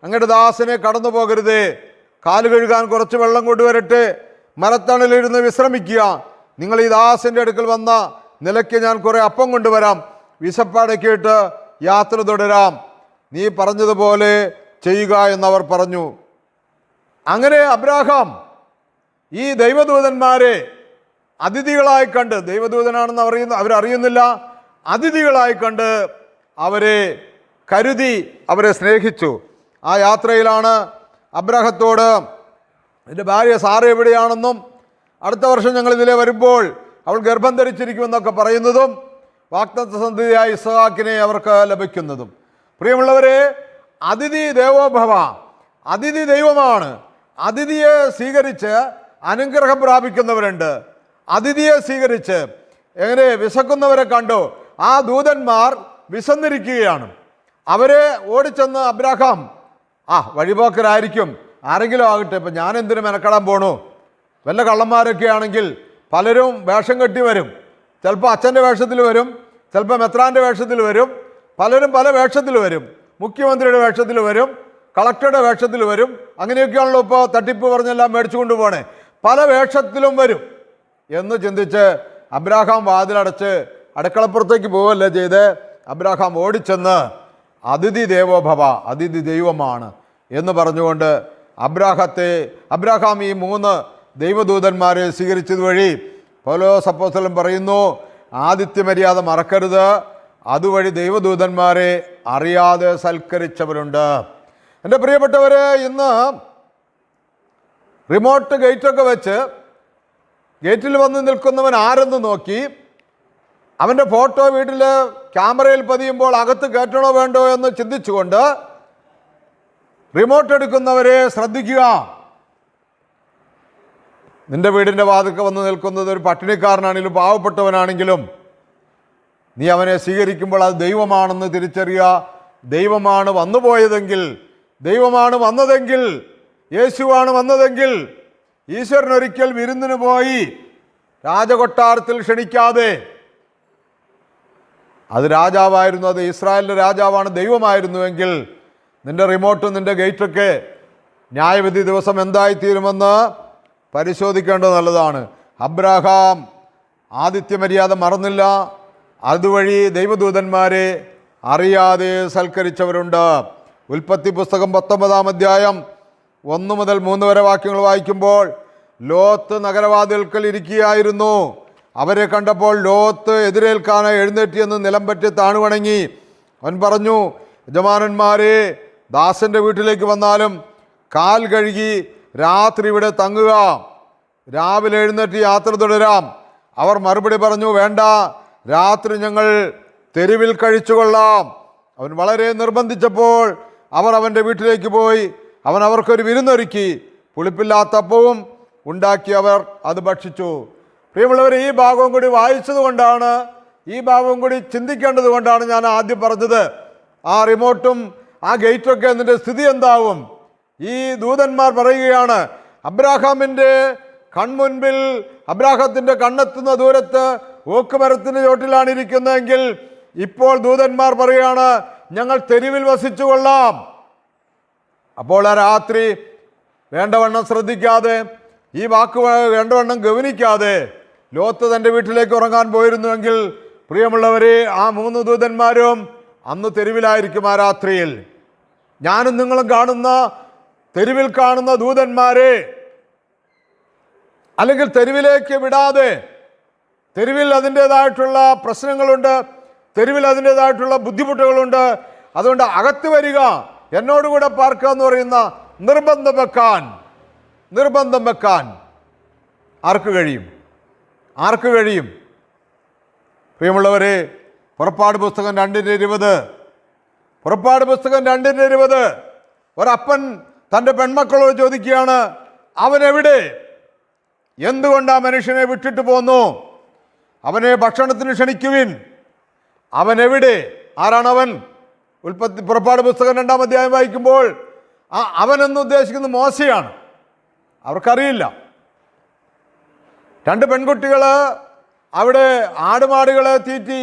അങ്ങയുടെ ദാസനെ കടന്നു പോകരുതേ. കാല് കഴുകാൻ കുറച്ച് വെള്ളം കൊണ്ടുവരട്ടെ, മരത്തണലിരുന്ന് വിശ്രമിക്കുക. നിങ്ങൾ ഈ ദാസൻ്റെ അടുക്കൽ വന്ന നിലയ്ക്ക് ഞാൻ കുറേ അപ്പം കൊണ്ടുവരാം, വിശപ്പടക്കിയിട്ട് യാത്ര തുടരാം. നീ പറഞ്ഞതുപോലെ ചെയ്യുക എന്നവർ പറഞ്ഞു. അങ്ങനെ അബ്രാഹാം ഈ ദൈവദൂതന്മാരെ അതിഥികളായി കണ്ട്, ദൈവദൂതനാണെന്ന് അവരറിയുന്നില്ല, അതിഥികളായി കണ്ട് അവരെ കരുതി, അവരെ സ്നേഹിച്ചു. ആ യാത്രയിലാണ് അബ്രാഹത്തോട് എൻ്റെ ഭാര്യ സാറ എവിടെയാണെന്നും അടുത്ത വർഷം ഞങ്ങൾ ഇതിലെ വരുമ്പോൾ അവൾ ഗർഭം ധരിച്ചിരിക്കുമെന്നൊക്കെ പറയുന്നതും വാഗ്ദത്ത സന്തതിയായ ഇസ്ഹാക്കിനെ അവർക്ക് ലഭിക്കുന്നതും. പ്രിയമുള്ളവരെ, അതിഥി ദേവോഭവ, അതിഥി ദൈവമാണ്. അതിഥിയെ സ്വീകരിച്ച് അനുഗ്രഹം പ്രാപിക്കുന്നവരുണ്ട്. അതിഥിയെ സ്വീകരിച്ച് എങ്ങനെ വിശക്കുന്നവരെ കണ്ടു. ആ ദൂതന്മാർ വിശന്നിരിക്കുകയാണ്. അവരെ ഓടിച്ചെന്ന് അബ്രാഹാം, വഴിപോക്കരായിരിക്കും, ആരെങ്കിലും ആകട്ടെ, ഇപ്പം ഞാൻ എന്തിനു മെനക്കെടാൻ പോണു? വല്ല കള്ളന്മാരൊക്കെ ആണെങ്കിൽ പലരും വേഷം കെട്ടി വരും. ചിലപ്പോൾ അച്ഛൻ്റെ വേഷത്തിൽ വരും, ചിലപ്പോൾ മെത്രാൻ്റെ വേഷത്തിൽ വരും, പലരും പല വേഷത്തിൽ വരും. മുഖ്യമന്ത്രിയുടെ വേഷത്തിൽ വരും, കളക്ടറുടെ വേഷത്തിൽ വരും. അങ്ങനെയൊക്കെയാണല്ലോ ഇപ്പോൾ തട്ടിപ്പ് പറഞ്ഞെല്ലാം മേടിച്ചു കൊണ്ടുപോകണേ. പല വേഷത്തിലും വരും എന്ന് ചിന്തിച്ച് അബ്രാഹാം വാതിലടച്ച് അടുക്കളപ്പുറത്തേക്ക് പോവല്ലേ ചെയ്ത് അബ്രാഹാം ഓടിച്ചെന്ന് അതിഥി ദേവോഭവ, അതിഥി ദൈവമാണ് എന്ന് പറഞ്ഞുകൊണ്ട് അബ്രാഹാം ഈ 3 ദൈവദൂതന്മാരെ സ്വീകരിച്ചത് വഴി പൗലോസ് അപ്പോസ്തലൻ പറയുന്നു, ആതിഥ്യമര്യാദ മറക്കരുത്, അതുവഴി ദൈവദൂതന്മാരെ അറിയാതെ സൽക്കരിച്ചവരുണ്ട്. എൻ്റെ പ്രിയപ്പെട്ടവരെ, ഇന്ന് റിമോട്ട് ഗേറ്റൊക്കെ വെച്ച് ഗേറ്റിൽ വന്ന് നിൽക്കുന്നവൻ ആരെന്ന് നോക്കി അവൻ്റെ ഫോട്ടോ വീട്ടിൽ ക്യാമറയിൽ പതിയുമ്പോൾ അകത്ത് കയറ്റണോ വേണ്ടോ എന്ന് ചിന്തിച്ചുകൊണ്ട് റിമോട്ട് എടുക്കുന്നവരെ ശ്രദ്ധിക്കുക. നിന്റെ വീടിൻ്റെ വാതിൽക്ക് വന്ന് നിൽക്കുന്നത് ഒരു പട്ടിണിക്കാരനാണെങ്കിലും പാവപ്പെട്ടവനാണെങ്കിലും നീ അവനെ സ്വീകരിക്കുമ്പോൾ അത് ദൈവമാണെന്ന് തിരിച്ചറിയുക. ദൈവമാണ് വന്നുപോയതെങ്കിൽ, ദൈവമാണ് വന്നതെങ്കിൽ, യേശുവാണ് വന്നതെങ്കിൽ, ഈശ്വരൻ ഒരിക്കൽ വിരുന്നിന് പോയി രാജകൊട്ടാരത്തിൽ ക്ഷണിക്കാതെ, അത് രാജാവായിരുന്നു, അത് ഇസ്രായേലിൻ്റെ രാജാവാണ്, ദൈവമായിരുന്നുവെങ്കിൽ നിന്റെ റിമോട്ടും നിന്റെ ഗേറ്റൊക്കെ ന്യായവിധി ദിവസം എന്തായിത്തീരുമെന്ന് പരിശോധിക്കേണ്ടത് നല്ലതാണ്. അബ്രഹാം ആതിഥ്യമര്യാദ മറന്നില്ല. അതുവഴി ദൈവദൂതന്മാരെ അറിയാതെ സൽക്കരിച്ചവരുണ്ട്. ഉൽപ്പത്തി പുസ്തകം 19-ാം അധ്യായം 1 മുതൽ 3 വരെ വാക്യങ്ങൾ വായിക്കുമ്പോൾ ലോത്ത് നഗരവാതിൽക്കൽ ഇരിക്കുകയായിരുന്നു. അവരെ കണ്ടപ്പോൾ ലോത്ത് എതിരേൽക്കാനായി എഴുന്നേറ്റിയെന്ന് നിലം പറ്റി താണുവണങ്ങി. അവൻ പറഞ്ഞു, യജമാനന്മാരെ, ദാസൻ്റെ വീട്ടിലേക്ക് വന്നാലും കാൽ കഴുകി രാത്രി ഇവിടെ തങ്ങുക, രാവിലെ എഴുന്നേറ്റ് യാത്ര തുടരാം. അവർ മറുപടി പറഞ്ഞു, വേണ്ട, രാത്രി ഞങ്ങൾ തെരുവിൽ കഴിച്ചുകൊള്ളാം. അവൻ വളരെ നിർബന്ധിച്ചപ്പോൾ അവർ അവൻ്റെ വീട്ടിലേക്ക് പോയി. അവൻ അവർക്കൊരു വിരുന്നൊരുക്കി, പുളിപ്പില്ലാത്ത അപ്പവും ഉണ്ടാക്കി അവർ അത് ഭക്ഷിച്ചു. പ്രിയമുള്ളവർ, ഈ ഭാഗവും കൂടി വായിച്ചത് കൊണ്ടാണ്, ഈ ഭാഗവും കൂടി ചിന്തിക്കേണ്ടത് കൊണ്ടാണ് ഞാൻ ആദ്യം പറഞ്ഞത്, ആ റിമോട്ടും ആ ഗേറ്റൊക്കെ അതിൻ്റെ സ്ഥിതി എന്താവും. ഈ ദൂതന്മാർ പറയുകയാണ്, അബ്രാഹാമിൻ്റെ കൺമുൻപിൽ, അബ്രാഹത്തിൻ്റെ കണ്ണെത്തുന്ന ദൂരത്ത് ഓക്കുമരത്തിൻ്റെ ചോട്ടിലാണ് ഇരിക്കുന്നതെങ്കിൽ ഇപ്പോൾ ദൂതന്മാർ പറയുകയാണ്, ഞങ്ങൾ തെരുവിൽ വസിച്ചു കൊള്ളാം. അപ്പോൾ ആ രാത്രി വേണ്ടവണ്ണം ശ്രദ്ധിക്കാതെ, ഈ വാക്ക് വേണ്ടവണ്ണം ഗവനിക്കാതെ ലോത്ത് തൻ്റെ വീട്ടിലേക്ക് ഉറങ്ങാൻ പോയിരുന്നുവെങ്കിൽ പ്രിയമുള്ളവരെ, ആ 3 ദൂതന്മാരും അന്ന് തെരുവിലായിരിക്കും. ആ രാത്രിയിൽ ഞാനും നിങ്ങളും കാണുന്ന, തെരുവിൽ കാണുന്ന ദൂതന്മാരെ അല്ലെങ്കിൽ തെരുവിലേക്ക് വിടാതെ, തെരുവിൽ അതിൻ്റേതായിട്ടുള്ള പ്രശ്നങ്ങളുണ്ട്, തെരുവിൽ അതിൻ്റേതായിട്ടുള്ള ബുദ്ധിമുട്ടുകളുണ്ട്. അതുകൊണ്ട് അകത്ത് വരിക, എന്നോടുകൂടെ പാർക്കുക എന്ന് പറയുന്ന നിർബന്ധം വെക്കാൻ ആർക്ക് കഴിയും? ആർക്ക് കഴിയും? പ്രിയമുള്ളവരെ, പുറപ്പാട് പുസ്തകം 2:20, പുറപ്പാട് പുസ്തകം 2:20 ഒരപ്പൻ തൻ്റെ പെൺമക്കളോട് ചോദിക്കുകയാണ്, അവനെവിടെ? എന്തുകൊണ്ട് ആ മനുഷ്യനെ വിട്ടിട്ട് പോന്നു? അവനെ ഭക്ഷണത്തിന് ക്ഷണിക്കുവിൻ. അവനെവിടെ? ആരാണവൻ? പുറപ്പാട് പുസ്തകം 2-ാം അധ്യായം വായിക്കുമ്പോൾ ആ അവനെന്ന് ഉദ്ദേശിക്കുന്നത് മോശയാണ്. അവർക്കറിയില്ല. 2 പെൺകുട്ടികൾ അവിടെ ആടുമാടുകളെ തീറ്റി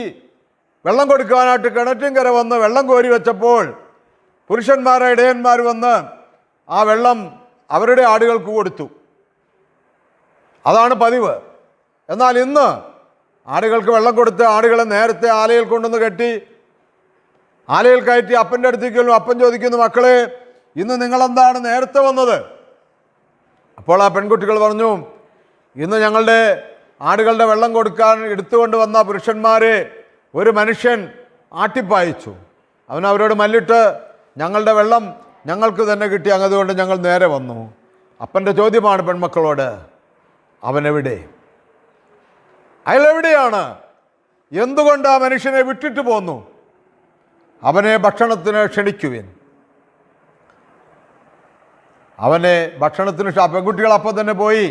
വെള്ളം കൊടുക്കാനായിട്ട് കിണറ്റിൻകര വന്ന് വെള്ളം കോരി വെച്ചപ്പോൾ പുരുഷന്മാരെ ഇടയന്മാർ വന്ന് ആ വെള്ളം അവരുടെ ആടുകൾക്ക് കൊടുത്തു. അതാണ് പതിവ്. എന്നാൽ ഇന്ന് ആടുകൾക്ക് വെള്ളം കൊടുത്ത് ആടുകളെ നേരത്തെ ആലയിൽ കൊണ്ടുവന്ന് കെട്ടി ആലയിൽ കയറ്റി അപ്പൻ്റെ അടുത്തേക്ക് വരും. അപ്പൻ ചോദിക്കുന്നു, മക്കളെ, ഇന്ന് നിങ്ങളെന്താണ് നേരത്തെ വന്നത്? അപ്പോൾ ആ പെൺകുട്ടികൾ പറഞ്ഞു, ഇന്ന് ഞങ്ങളുടെ ആടുകളുടെ വെള്ളം കൊടുക്കാൻ എടുത്തുകൊണ്ട് വന്ന പുരുഷന്മാരെ ഒരു മനുഷ്യൻ ആട്ടിപ്പായിച്ചു. അവൻ അവരോട് മല്ലിട്ട് ഞങ്ങളുടെ വെള്ളം ഞങ്ങൾക്ക് തന്നെ കിട്ടി, അതുകൊണ്ട് ഞങ്ങൾ നേരെ വന്നു. അപ്പൻ്റെ ചോദ്യമാണ് പെൺമക്കളോട്, അവനെവിടെ? അയാളെവിടെയാണ്? എന്തുകൊണ്ട് ആ മനുഷ്യനെ വിട്ടിട്ട് പോന്നു? അവനെ ഭക്ഷണത്തിന് ക്ഷണിക്കുവിൻ. അവനെ ഭക്ഷണത്തിന് പെൺകുട്ടികൾ അപ്പം തന്നെ പോയി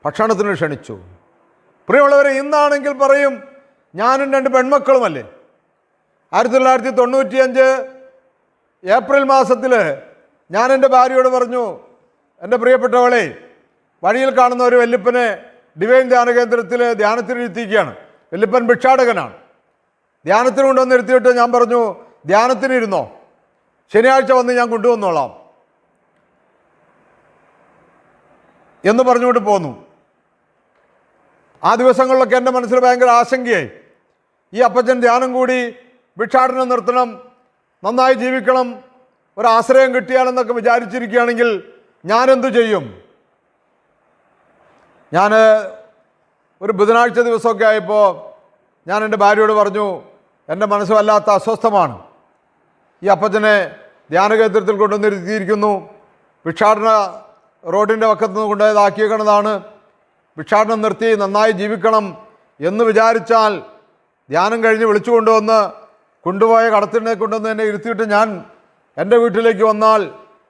ഭക്ഷണത്തിന് ക്ഷണിച്ചു. പ്രിയമുള്ളവരെ, ഇന്നാണെങ്കിൽ പറയും, ഞാനും 2 പെൺമക്കളുമല്ലേ. 1995 ഏപ്രിൽ മാസത്തിൽ ഞാൻ എൻ്റെ ഭാര്യയോട് പറഞ്ഞു, എൻ്റെ പ്രിയപ്പെട്ടവളെ, വഴിയിൽ കാണുന്ന ഒരു വല്യപ്പനെ ഡിവൈൻ ധ്യാന കേന്ദ്രത്തിൽ ധ്യാനത്തിനിരുത്തിയിരിക്കുകയാണ്. വല്യപ്പൻ ഭിക്ഷാടകനാണ്. ധ്യാനത്തിന് കൊണ്ടുവന്നിരുത്തിയിട്ട് ഞാൻ പറഞ്ഞു, ധ്യാനത്തിനിരുന്നോ, ശനിയാഴ്ച വന്ന് ഞാൻ കൊണ്ടുവന്നോളാം എന്ന് പറഞ്ഞുകൊണ്ട് പോന്നു. ആ ദിവസങ്ങളിലൊക്കെ എൻ്റെ മനസ്സിൽ ഭയങ്കര ആശങ്കയായി. ഈ അപ്പച്ചൻ ധ്യാനം കൂടി ഭിക്ഷാടനം നിർത്തണം, നന്നായി ജീവിക്കണം, ഒരാശ്രയം കിട്ടിയാലെന്നൊക്കെ വിചാരിച്ചിരിക്കുകയാണെങ്കിൽ ഞാനെന്തു ചെയ്യും? ഞാൻ ഒരു ബുധനാഴ്ച ദിവസമൊക്കെ ആയപ്പോൾ ഞാൻ എൻ്റെ ഭാര്യയോട് പറഞ്ഞു, എൻ്റെ മനസ്സ് വല്ലാത്ത അസ്വസ്ഥമാണ്. ഈ അപ്പച്ചനെ ധ്യാനകേന്ദ്രത്തിൽ കൊണ്ടുവന്നിരുത്തിയിരിക്കുന്നു, ഭിക്ഷാടന റോഡിൻ്റെ പക്കത്ത് നിന്ന് കൊണ്ടുപോയതാക്കിയേക്കണതാണ്. ഭിക്ഷാടനം നിർത്തി നന്നായി ജീവിക്കണം എന്ന് വിചാരിച്ചാൽ ധ്യാനം കഴിഞ്ഞ് വിളിച്ചു കൊണ്ടുപോയ കടത്തിനെ കൊണ്ടുവന്ന് എന്നെ ഇരുത്തിയിട്ട് ഞാൻ എൻ്റെ വീട്ടിലേക്ക് വന്നാൽ,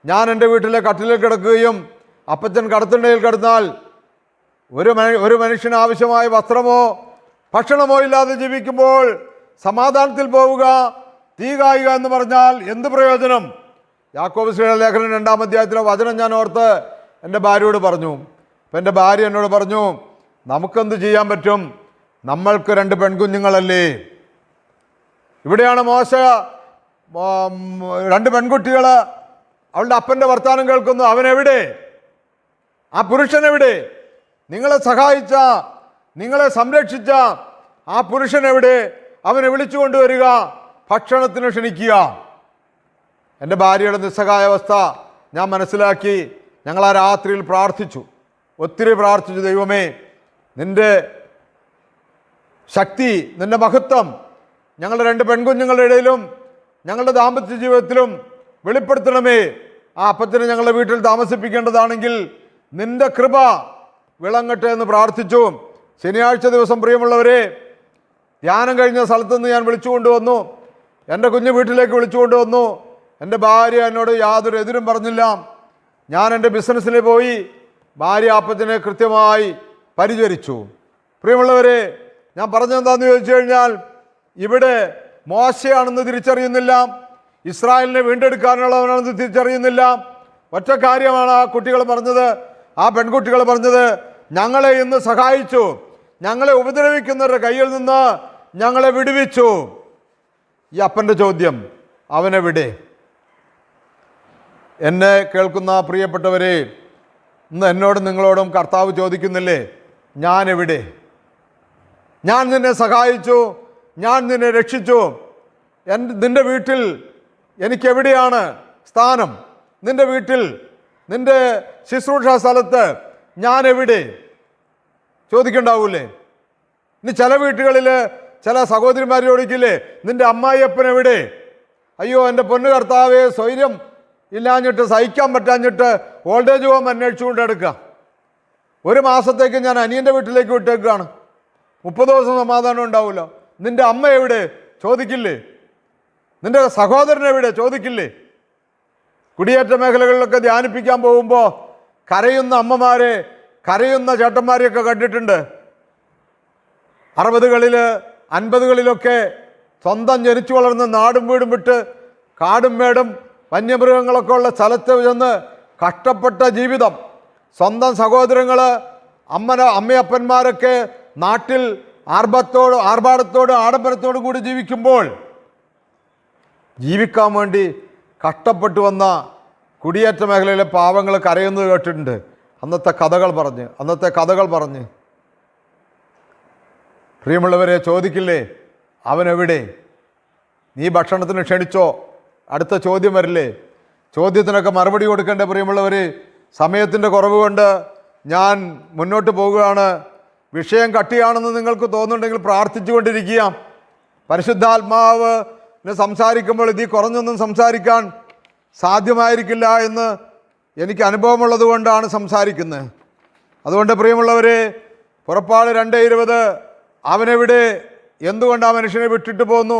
ഞാൻ എൻ്റെ വീട്ടിലെ കട്ടിലിൽ കിടക്കുകയും അപ്പച്ചൻ കടത്തിണ്ടയിൽ കിടന്നാൽ ഒരു മനുഷ്യന് ആവശ്യമായ വസ്ത്രമോ ഭക്ഷണമോ ഇല്ലാതെ ജീവിക്കുമ്പോൾ സമാധാനത്തിൽ പോവുക, തീ കായുക എന്ന് പറഞ്ഞാൽ എന്ത് പ്രയോജനം? യാക്കോബ് ശ്രീയുടെ ലേഖനം 2-ാം അധ്യായത്തിലെ വചനം ഞാൻ ഓർത്ത് എൻ്റെ ഭാര്യയോട് പറഞ്ഞു. അപ്പം എൻ്റെ ഭാര്യ എന്നോട് പറഞ്ഞു, നമുക്കെന്ത് ചെയ്യാൻ പറ്റും? നമ്മൾക്ക് 2 പെൺകുഞ്ഞുങ്ങളല്ലേ. ഇവിടെയാണ് മോശ 2 പെൺകുട്ടികൾ അവളുടെ അപ്പൻ്റെ വർത്താനം കേൾക്കുന്നു. അവനെവിടെ? ആ പുരുഷനെവിടെ? നിങ്ങളെ സഹായിച്ച, നിങ്ങളെ സംരക്ഷിച്ച ആ പുരുഷനെവിടെ? അവനെ വിളിച്ചു കൊണ്ടുവരിക, ഭക്ഷണത്തിന് ക്ഷണിക്കുക. എൻ്റെ ഭാര്യയുടെ നിസ്സഹായാവസ്ഥ ഞാൻ മനസ്സിലാക്കി. ഞങ്ങൾ ആ രാത്രിയിൽ പ്രാർത്ഥിച്ചു, ഒത്തിരി പ്രാർത്ഥിച്ചു. ദൈവമേ, നിൻ്റെ ശക്തി, നിൻ്റെ മഹത്വം ഞങ്ങളുടെ 2 പെൺകുഞ്ഞുങ്ങളുടെ ഇടയിലും ഞങ്ങളുടെ ദാമ്പത്യ ജീവിതത്തിലും വെളിപ്പെടുത്തണമേ. ആ അപ്പച്ചനെ ഞങ്ങളുടെ വീട്ടിൽ താമസിപ്പിക്കേണ്ടതാണെങ്കിൽ നിൻ്റെ കൃപ വിളങ്ങട്ടെ എന്ന് പ്രാർത്ഥിച്ചു. ശനിയാഴ്ച ദിവസം പ്രിയമുള്ളവരെ, ധ്യാനം കഴിഞ്ഞ സ്ഥലത്ത് നിന്ന് ഞാൻ വിളിച്ചു കൊണ്ടുവന്നു, എൻ്റെ കുഞ്ഞ് വീട്ടിലേക്ക് വിളിച്ചു കൊണ്ടുവന്നു. എൻ്റെ ഭാര്യ എന്നോട് യാതൊരു എതിരും പറഞ്ഞില്ല. ഞാൻ എൻ്റെ ബിസിനസ്സിൽ പോയി ഭാര്യ അപ്പച്ചനെ കൃത്യമായി പരിചരിച്ചു. പ്രിയമുള്ളവരെ, ഞാൻ പറഞ്ഞതെന്താണെന്ന് ചോദിച്ചു കഴിഞ്ഞാൽ, ഇവിടെ മോശയാണെന്ന് തിരിച്ചറിയുന്നില്ല, ഇസ്രായേലിനെ വീണ്ടെടുക്കാനുള്ളവനാണെന്ന് തിരിച്ചറിയുന്നില്ല. ഒറ്റ കാര്യമാണ് ആ കുട്ടികൾ പറഞ്ഞത്, ആ പെൺകുട്ടികൾ പറഞ്ഞത്, ഞങ്ങളെ ഇന്ന് സഹായിച്ചു, ഞങ്ങളെ ഉപദ്രവിക്കുന്നവരുടെ കയ്യിൽ നിന്ന് ഞങ്ങളെ വിടുവിച്ചു. ഈ അപ്പൻ്റെ ചോദ്യം, അവനെവിടെ? എന്നെ കേൾക്കുന്ന പ്രിയപ്പെട്ടവരെ, ഇന്ന് എന്നോടും നിങ്ങളോടും കർത്താവ് ചോദിക്കുന്നില്ലേ, ഞാൻ എവിടെ? ഞാൻ നിന്നെ സഹായിച്ചു, ഞാൻ നിന്നെ രക്ഷിച്ചു, നിൻ്റെ വീട്ടിൽ എനിക്കെവിടെയാണ് സ്ഥാനം? നിൻ്റെ വീട്ടിൽ, നിൻ്റെ ശുശ്രൂഷ സ്ഥലത്ത് ഞാൻ എവിടെ? ചോദിക്കണ്ടാവൂലേ? ഇനി ചില വീട്ടുകളിൽ ചില സഹോദരിമാർ ചോദിക്കില്ലേ, നിൻ്റെ അമ്മായിയപ്പൻ എവിടെ? അയ്യോ, എൻ്റെ പൊന്നു കർത്താവെ, സ്വൈര്യം ഇല്ലാഞ്ഞിട്ട്, സഹിക്കാൻ പറ്റാഞ്ഞിട്ട് ഓൾഡേജ് ഹോം അന്വേഷിച്ചുകൊണ്ട് എടുക്കുക. 1 മാസത്തേക്ക് ഞാൻ അനിയൻ്റെ വീട്ടിലേക്ക് വിട്ടേക്കുകയാണ്, 30 ദിവസം സമാധാനം ഉണ്ടാവില്ല. നിൻ്റെ അമ്മ എവിടെ? ചോദിക്കില്ലേ? നിൻ്റെ സഹോദരൻ എവിടെ? ചോദിക്കില്ലേ? കുടിയേറ്റ മേഖലകളിലൊക്കെ ധ്യാനിപ്പിക്കാൻ പോകുമ്പോൾ കരയുന്ന അമ്മമാരെ, കരയുന്ന ചേട്ടന്മാരെയൊക്കെ കണ്ടിട്ടുണ്ട്. 60കളിൽ 50കളിലൊക്കെ സ്വന്തം ജനിച്ചു വളർന്ന് നാടും വീടും വിട്ട് കാടും മേടും വന്യമൃഗങ്ങളൊക്കെ ഉള്ള സ്ഥലത്ത് ചെന്ന് കഷ്ടപ്പെട്ട ജീവിതം. സ്വന്തം സഹോദരങ്ങൾ, അമ്മയപ്പന്മാരൊക്കെ നാട്ടിൽ ആർഭാടത്തോടും ആഡംബരത്തോടും കൂടി ജീവിക്കുമ്പോൾ ജീവിക്കാൻ വേണ്ടി കഷ്ടപ്പെട്ടു വന്ന കുടിയേറ്റ മേഖലയിലെ പാവങ്ങൾ കരയുന്നത് കേട്ടിട്ടുണ്ട്. അന്നത്തെ കഥകൾ പറഞ്ഞ് പ്രിയമുള്ളവരെ, ചോദിക്കില്ലേ, അവനെവിടെ? നീ ഭക്ഷണത്തിന് ക്ഷണിച്ചോ? അടുത്ത ചോദ്യം വരില്ലേ? ചോദ്യത്തിനൊക്കെ മറുപടി കൊടുക്കേണ്ട പ്രിയമുള്ളവർ. സമയത്തിൻ്റെ കുറവ് കൊണ്ട് ഞാൻ മുന്നോട്ട് പോകുകയാണ്. വിഷയം കട്ടിയാണെന്ന് നിങ്ങൾക്ക് തോന്നുന്നുണ്ടെങ്കിൽ പ്രാർത്ഥിച്ചു കൊണ്ടിരിക്കുക. പരിശുദ്ധാത്മാവിന് സംസാരിക്കുമ്പോൾ ഇതിൽ കുറഞ്ഞൊന്നും സംസാരിക്കാൻ സാധ്യമായിരിക്കില്ല എന്ന് എനിക്ക് അനുഭവമുള്ളത് കൊണ്ടാണ് സംസാരിക്കുന്നത്. അതുകൊണ്ട് പ്രിയമുള്ളവരെ, പുറപ്പാട് 2:20, അവനെവിടെ? എന്തുകൊണ്ട് ആ മനുഷ്യനെ വിട്ടിട്ട് പോന്നു?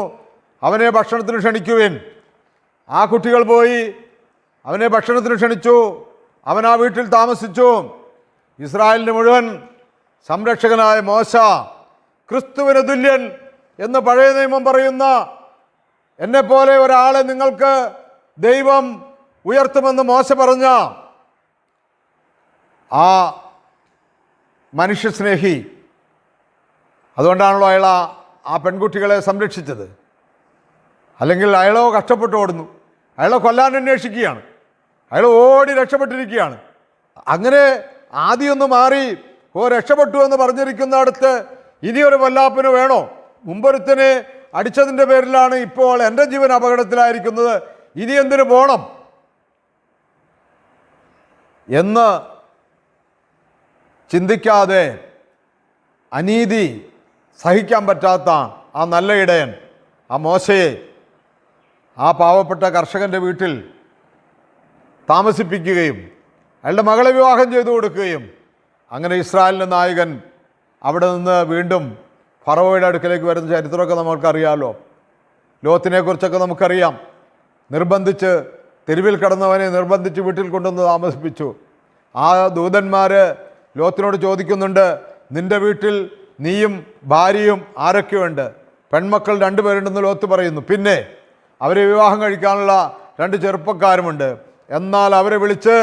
അവനെ ഭക്ഷണത്തിന് ക്ഷണിക്കുവിൻ. ആ കുട്ടികൾ പോയി അവനെ ഭക്ഷണത്തിന് ക്ഷണിച്ചു. അവൻ ആ വീട്ടിൽ താമസിച്ചു. ഇസ്രായേലിന് മുഴുവൻ സംരക്ഷകനായ മോശ, ക്രിസ്തുവിന് തുല്യൻ എന്ന് പഴയ നിയമം പറയുന്ന എന്നെപ്പോലെ ഒരാളെ നിങ്ങൾക്ക് ദൈവം ഉയർത്തുമെന്ന് മോശ പറഞ്ഞ ആ മനുഷ്യസ്നേഹി, അതുകൊണ്ടാണല്ലോ അയാൾ ആ പെൺകുട്ടികളെ സംരക്ഷിച്ചത്. അല്ലെങ്കിൽ അയാളോ കഷ്ടപ്പെട്ട് ഓടുന്നു, അയാളെ കൊല്ലാൻ അന്വേഷിക്കുകയാണ്, അയാൾ ഓടി രക്ഷപ്പെട്ടിരിക്കുകയാണ്. അങ്ങനെ ആദ്യമൊന്ന് മാറി രക്ഷപ്പെട്ടു എന്ന് പറഞ്ഞിരിക്കുന്നിടത്ത് ഇനിയൊരു വല്ലാപ്പിന് വേണോ? മുമ്പൊരുത്തനെ അടിച്ചതിൻ്റെ പേരിലാണ് ഇപ്പോൾ എൻ്റെ ജീവൻ അപകടത്തിലായിരിക്കുന്നത്, ഇനി എന്തിനു പോകണം എന്ന് ചിന്തിക്കാതെ അനീതി സഹിക്കാൻ പറ്റാത്ത ആ നല്ല ഇടയൻ, ആ മോശയെ ആ പാവപ്പെട്ട കർഷകൻ്റെ വീട്ടിൽ താമസിപ്പിക്കുകയും അയാളുടെ മകളെ വിവാഹം ചെയ്തു കൊടുക്കുകയും അങ്ങനെ ഇസ്രായേലിൻ്റെ നായകൻ അവിടെ നിന്ന് വീണ്ടും ഫറവോയുടെ അടുക്കലേക്ക് വരുന്ന ചരിത്രമൊക്കെ നമുക്കറിയാമല്ലോ. ലോത്തിനെക്കുറിച്ചൊക്കെ നമുക്കറിയാം. നിർബന്ധിച്ച് തെരുവിൽ കടന്നവനെ നിർബന്ധിച്ച് വീട്ടിൽ കൊണ്ടുവന്ന് താമസിപ്പിച്ചു. ആ ദൂതന്മാർ ലോത്തിനോട് ചോദിക്കുന്നുണ്ട്, നിൻ്റെ വീട്ടിൽ നീയും ഭാര്യയും ആരൊക്കെയുണ്ട്? പെൺമക്കൾ 2 പേരുണ്ടെന്ന് ലോത്ത് പറയുന്നു. പിന്നെ അവരെ വിവാഹം കഴിക്കാനുള്ള 2 ചെറുപ്പക്കാരുമുണ്ട്. എന്നാൽ അവരെ വിളിച്ച്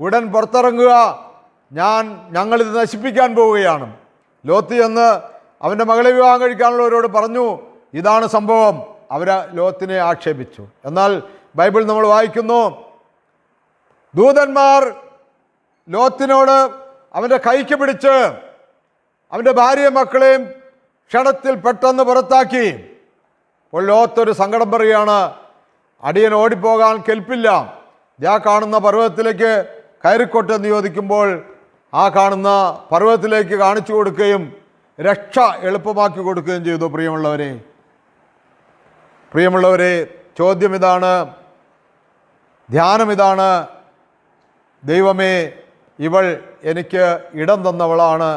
ഉടൻ പുറത്തിറങ്ങുക, ഞങ്ങളിത് നശിപ്പിക്കാൻ പോവുകയാണ്. ലോത്ത് എന്ന് അവൻ്റെ മകളെ വിവാഹം കഴിക്കാനുള്ളവരോട് പറഞ്ഞു. ഇതാണ് സംഭവം. ലോത്തിനെ ആക്ഷേപിച്ചു. എന്നാൽ ബൈബിൾ നമ്മൾ വായിക്കുന്നു, ദൂതന്മാർ ലോത്തിനോട് അവൻ്റെ കൈക്ക് പിടിച്ച് അവൻ്റെ ഭാര്യയും മക്കളെയും ക്ഷണത്തിൽ പെട്ടെന്ന് പുറത്താക്കി. അപ്പോൾ ലോത്തൊരു സങ്കടം പറയുകയാണ്, അടിയൻ ഓടിപ്പോകാൻ കെൽപ്പില്ല, കാണുന്ന പർവ്വതത്തിലേക്ക് കയറിക്കോട്ടെ എന്ന് ചോദിക്കുമ്പോൾ ആ കാണുന്ന പർവ്വതത്തിലേക്ക് കാണിച്ചു കൊടുക്കുകയും രക്ഷ എളുപ്പമാക്കി കൊടുക്കുകയും ചെയ്തു. പ്രിയമുള്ളവരെ, ചോദ്യം ഇതാണ്, ധ്യാനം ഇതാണ്. ദൈവമേ, ഇവൾ എനിക്ക് ഇടം തന്നവളാണ്,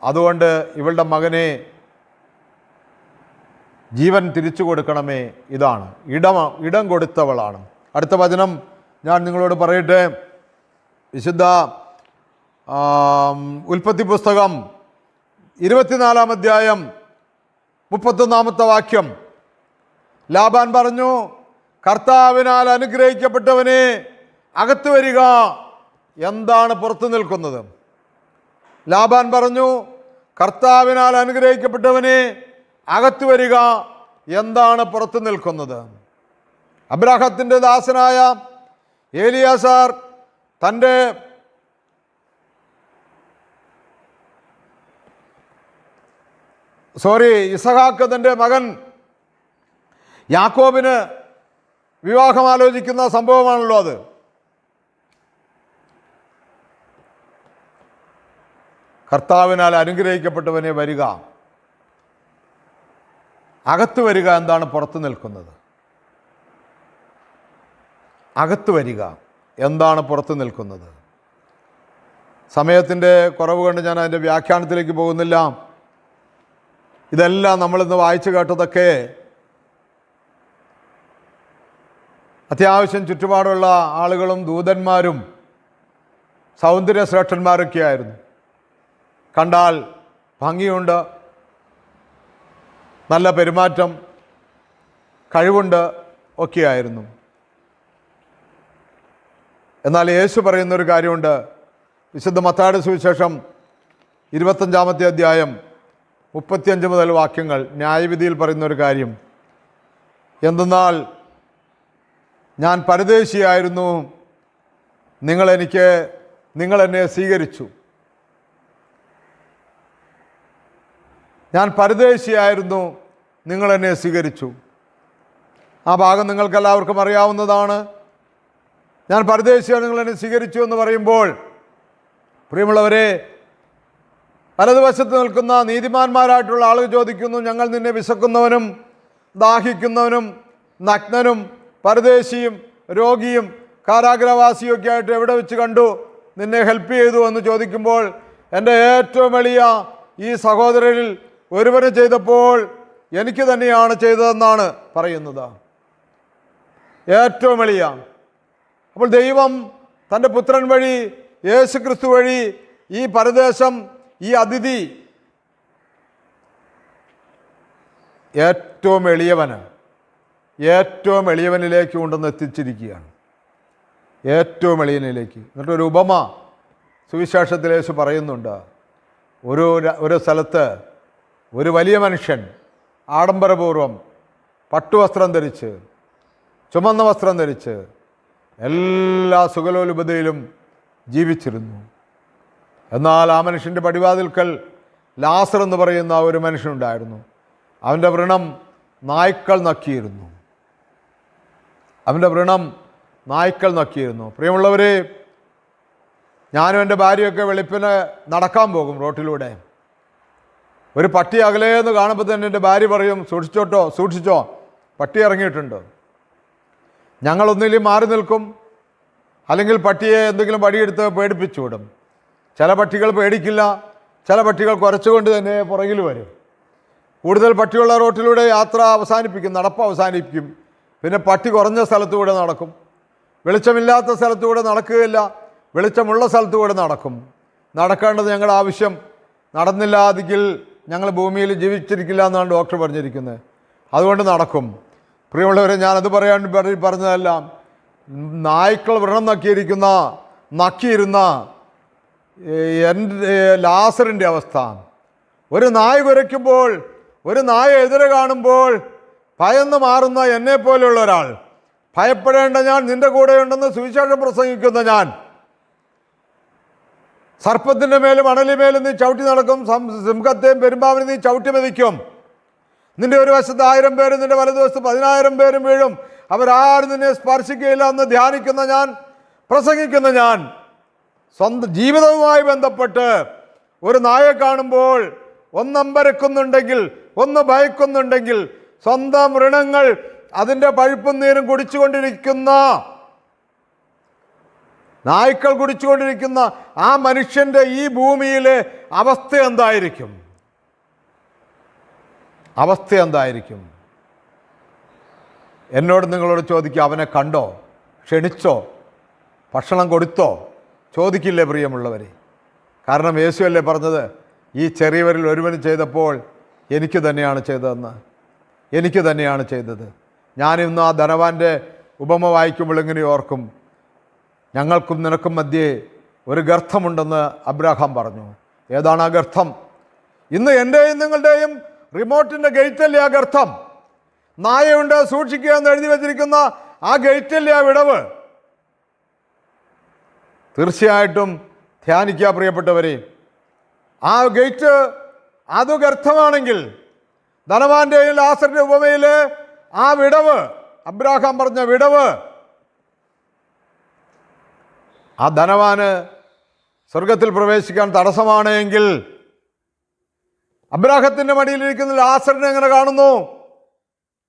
അതുകൊണ്ട് ഇവളുടെ മകനെ ജീവൻ തിരിച്ചു കൊടുക്കണമേ. ഇതാണ് ഇടം കൊടുത്തവളാണ്. അടുത്ത വചനം ഞാൻ നിങ്ങളോട് പറയട്ടെ. വിശുദ്ധ ഉൽപ്പത്തി പുസ്തകം 24-ാം അധ്യായം 31-ാമത്തെ വാക്യം. ലാബാൻ പറഞ്ഞു, കർത്താവിനാൽ അനുഗ്രഹിക്കപ്പെട്ടവനെ അകത്ത് വരിക. എന്താണ് പുറത്തു നിൽക്കുന്നത്? ലാബാൻ പറഞ്ഞു, കർത്താവിനാൽ അനുഗ്രഹിക്കപ്പെട്ടവനെ അകത്ത് വരിക. എന്താണ് പുറത്തു നിൽക്കുന്നത്? അബ്രാഹത്തിൻ്റെ ദാസനായ ഏലിയാസാർ ഇസഹാക്ക് തൻ്റെ മകൻ യാക്കോബിന് വിവാഹം ആലോചിക്കുന്ന സംഭവമാണല്ലോ അത്. കർത്താവിനാൽ അനുഗ്രഹിക്കപ്പെട്ടവനെ വരിക, അകത്ത് വരിക. എന്താണ് പുറത്തു നിൽക്കുന്നത്? അകത്ത് വരിക. എന്താണ് പുറത്തു നിൽക്കുന്നത്? സമയത്തിൻ്റെ കുറവ് കൊണ്ട് ഞാൻ അതിൻ്റെ വ്യാഖ്യാനത്തിലേക്ക് പോകുന്നില്ല. ഇതെല്ലാം നമ്മളിന്ന് വായിച്ചു കേട്ടതൊക്കെ അത്യാവശ്യം ചുറ്റുപാടുള്ള ആളുകളും ദൂതന്മാരും സൗന്ദര്യശ്രേഷ്ഠന്മാരൊക്കെ ആയിരുന്നു. കണ്ടാൽ ഭംഗിയുണ്ട്, നല്ല പെരുമാറ്റം, കഴിവുണ്ട് ഒക്കെയായിരുന്നു. എന്നാൽ യേശു പറയുന്നൊരു കാര്യമുണ്ട്. വിശുദ്ധ മത്തായിയുടെ സുവിശേഷം 25-ാമത്തെ അധ്യായം 35 മുതൽ വാക്യങ്ങൾ ന്യായവിധിയിൽ പറയുന്നൊരു കാര്യം എന്തെന്നാൽ, ഞാൻ പരദേശിയായിരുന്നു, നിങ്ങൾ എന്നെ സ്വീകരിച്ചു. ഞാൻ പരദേശിയായിരുന്നു, നിങ്ങൾ എന്നെ സ്വീകരിച്ചു. ആ ഭാഗം നിങ്ങൾക്കെല്ലാവർക്കും അറിയാവുന്നതാണ്. ഞാൻ പരദേശിയാണ്, നിങ്ങൾ എന്നെ സ്വീകരിച്ചു എന്ന് പറയുമ്പോൾ, പ്രിയമുള്ളവരെ, വലതുവശത്ത് നിൽക്കുന്ന നീതിമാന്മാരായിട്ടുള്ള ആളുകൾ ചോദിക്കുന്നു, ഞങ്ങൾ നിന്നെ വിശക്കുന്നവനും ദാഹിക്കുന്നവനും നഗ്നനും പരദേശിയും രോഗിയും കാരാഗ്രഹവാസിയും ഒക്കെ ആയിട്ട് എവിടെ വെച്ച് കണ്ടു, നിന്നെ ഹെൽപ്പ് ചെയ്തു എന്ന് ചോദിക്കുമ്പോൾ, എൻ്റെ ഏറ്റവും എളിയ ഈ സഹോദരരിൽ ഒരുവന് ചെയ്തപ്പോൾ എനിക്ക് തന്നെയാണ് ചെയ്തതെന്നാണ് പറയുന്നത്. ഏറ്റവും എളിയ. അപ്പോൾ ദൈവം തൻ്റെ പുത്രൻ വഴി, യേശു ക്രിസ്തു വഴി ഈ പരദേശം, ഈ അതിഥി, ഏറ്റവും എളിയവനിലേക്ക് കൊണ്ടുവന്ന് എത്തിച്ചിരിക്കുകയാണ്. ഏറ്റവും എളിയനിലേക്ക്. എന്നിട്ടൊരു ഉപമ സുവിശേഷത്തിൽ യേശു പറയുന്നുണ്ട്. ഒരു സ്ഥലത്ത് ഒരു വലിയ മനുഷ്യൻ ആഡംബരപൂർവം പട്ടുവസ്ത്രം ധരിച്ച്, ചുമന്ന വസ്ത്രം ധരിച്ച്, എല്ലാ സുഖലോലുപതയിലും ജീവിച്ചിരുന്നു. എന്നാൽ ആ മനുഷ്യൻ്റെ പടിവാതിൽക്കൽ ലാസർ എന്ന് പറയുന്ന ഒരു മനുഷ്യനുണ്ടായിരുന്നു. അവൻ്റെ വ്രണം നായ്ക്കൾ നക്കിയിരുന്നു. പ്രിയമുള്ളവരെ, ഞാനും എൻ്റെ ഭാര്യയൊക്കെ വെളുപ്പിന് നടക്കാൻ പോകും റോട്ടിലൂടെ. ഒരു പട്ടി അകലേന്ന് കാണുമ്പോൾ തന്നെ എൻ്റെ ഭാര്യ പറയും, സൂക്ഷിച്ചോ, പട്ടി ഇറങ്ങിയിട്ടുണ്ട്. ഞങ്ങളൊന്നിലും മാറി നിൽക്കും. അല്ലെങ്കിൽ പട്ടിയെ എന്തെങ്കിലും വടിയെടുത്ത് പേടിപ്പിച്ചു വിടും. ചില പട്ടികൾ പേടിക്കില്ല, ചില പട്ടികൾ കുരച്ചുകൊണ്ട് തന്നെ പുറകിൽ വരും. കൂടുതൽ പട്ടിയുള്ള റോട്ടിലൂടെ യാത്ര അവസാനിപ്പിക്കും, നടപ്പ് അവസാനിപ്പിക്കും. പിന്നെ പട്ടി കുറഞ്ഞ സ്ഥലത്തൂടെ നടക്കും. വെളിച്ചമില്ലാത്ത സ്ഥലത്തൂടെ നടക്കുകയില്ല, വെളിച്ചമുള്ള സ്ഥലത്തൂടെ നടക്കും. നടക്കേണ്ടത് ഞങ്ങളുടെ ആവശ്യം. നടന്നില്ലാതെങ്കിൽ ഞങ്ങൾ ഭൂമിയിൽ ജീവിച്ചിരിക്കില്ല എന്നാണ് ഡോക്ടർ പറഞ്ഞിരിക്കുന്നത്. അതുകൊണ്ട് നടക്കും. പ്രിയമുള്ളവരെ, ഞാനത് പറയാൻ പറഞ്ഞതല്ല. നായ്ക്കൾ വ്രണം നക്കിയിരുന്ന ലാസറിൻ്റെ അവസ്ഥ. ഒരു നായ കുരയ്ക്കുമ്പോൾ, ഒരു നായ എതിരെ കാണുമ്പോൾ ഭയന്ന് മാറുന്ന എന്നെപ്പോലെയുള്ള ഒരാൾ, ഭയപ്പെടേണ്ട ഞാൻ നിന്റെ കൂടെയുണ്ടെന്ന് സുവിശേഷം പ്രസംഗിക്കുന്ന ഞാൻ, സർപ്പത്തിൻ്റെ മേലും അണലിമേലും നീ ചവിട്ടി നടക്കും, സിംഹത്തെയും പെരുമ്പാവിനെ നീ ചവിട്ടി മെതിക്കും. നിന്റെ ഒരു വശത്ത് 1000 പേരും നിന്റെ വലതുവശത്ത് 10,000 പേരും വീഴും, അവരാരും നിന്നെ സ്പർശിക്കുകയില്ല എന്ന് ധ്യാനിക്കുന്ന ഞാൻ, പ്രസംഗിക്കുന്ന ഞാൻ, സ്വന്തം ജീവിതവുമായി ബന്ധപ്പെട്ട് ഒരു നായെ കാണുമ്പോൾ ഒന്നമ്പരക്കുന്നുണ്ടെങ്കിൽ, ഒന്ന് ഭയക്കുന്നുണ്ടെങ്കിൽ, സ്വന്തം ഋണങ്ങൾ അതിൻ്റെ പഴുപ്പും നീരും കുടിച്ചുകൊണ്ടിരിക്കുന്ന നായ്ക്കൾ കുടിച്ചുകൊണ്ടിരിക്കുന്ന ആ മനുഷ്യൻ്റെ ഈ ഭൂമിയിലെ അവസ്ഥ എന്തായിരിക്കും? അവസ്ഥ എന്തായിരിക്കും? എന്നോട് നിങ്ങളോട് ചോദിക്കുക, അവനെ കണ്ടോ? ക്ഷണിച്ചോ? ഭക്ഷണം കൊടുത്തോ? ചോദിക്കില്ലേ പ്രിയമുള്ളവരെ? കാരണം യേശുവല്ലേ പറഞ്ഞത്, ഈ ചെറിയവരിൽ ഒരുവന് ചെയ്തപ്പോൾ എനിക്ക് തന്നെയാണ് ചെയ്തതെന്ന്. എനിക്ക് തന്നെയാണ് ചെയ്തത്. ഞാനിന്ന് ആ ധനവാൻ്റെ ഉപമ വായിക്കുമ്പോൾ ഇങ്ങനെ ഓർക്കും, ഞങ്ങൾക്കും നിനക്കും മധ്യേ ഒരു ഗർത്തമുണ്ടെന്ന് അബ്രാഹാം പറഞ്ഞു. ഏതാണ് ആ ഗർത്തം? ഇന്ന് എൻ്റെയും നിങ്ങളുടെയും റിമോട്ടിൻ്റെ ഗേറ്റല്ലേ ആ ഗർത്തം? നായയുണ്ട് സൂക്ഷിക്കുക എന്ന് എഴുതി വച്ചിരിക്കുന്ന ആ ഗേറ്റല്ലേ ആ വിടവ്? തീർച്ചയായിട്ടും ധ്യാനിക്കുക പ്രിയപ്പെട്ടവരെ. ആ ഗേറ്റ് അത് ഗർത്തമാണെങ്കിൽ, ധനവാന്റെയും ലാസറിന്റെ ഉപമയിലെ ആ വിടവ്, അബ്രാഹാം പറഞ്ഞ വിടവ്, ആ ധനവാന് സ്വർഗത്തിൽ പ്രവേശിക്കാൻ തടസ്സമാണ് എങ്കിൽ, അബ്രാഹത്തിന്റെ മടിയിലിരിക്കുന്ന ലാസറിനെ എങ്ങനെ കാണുന്നു?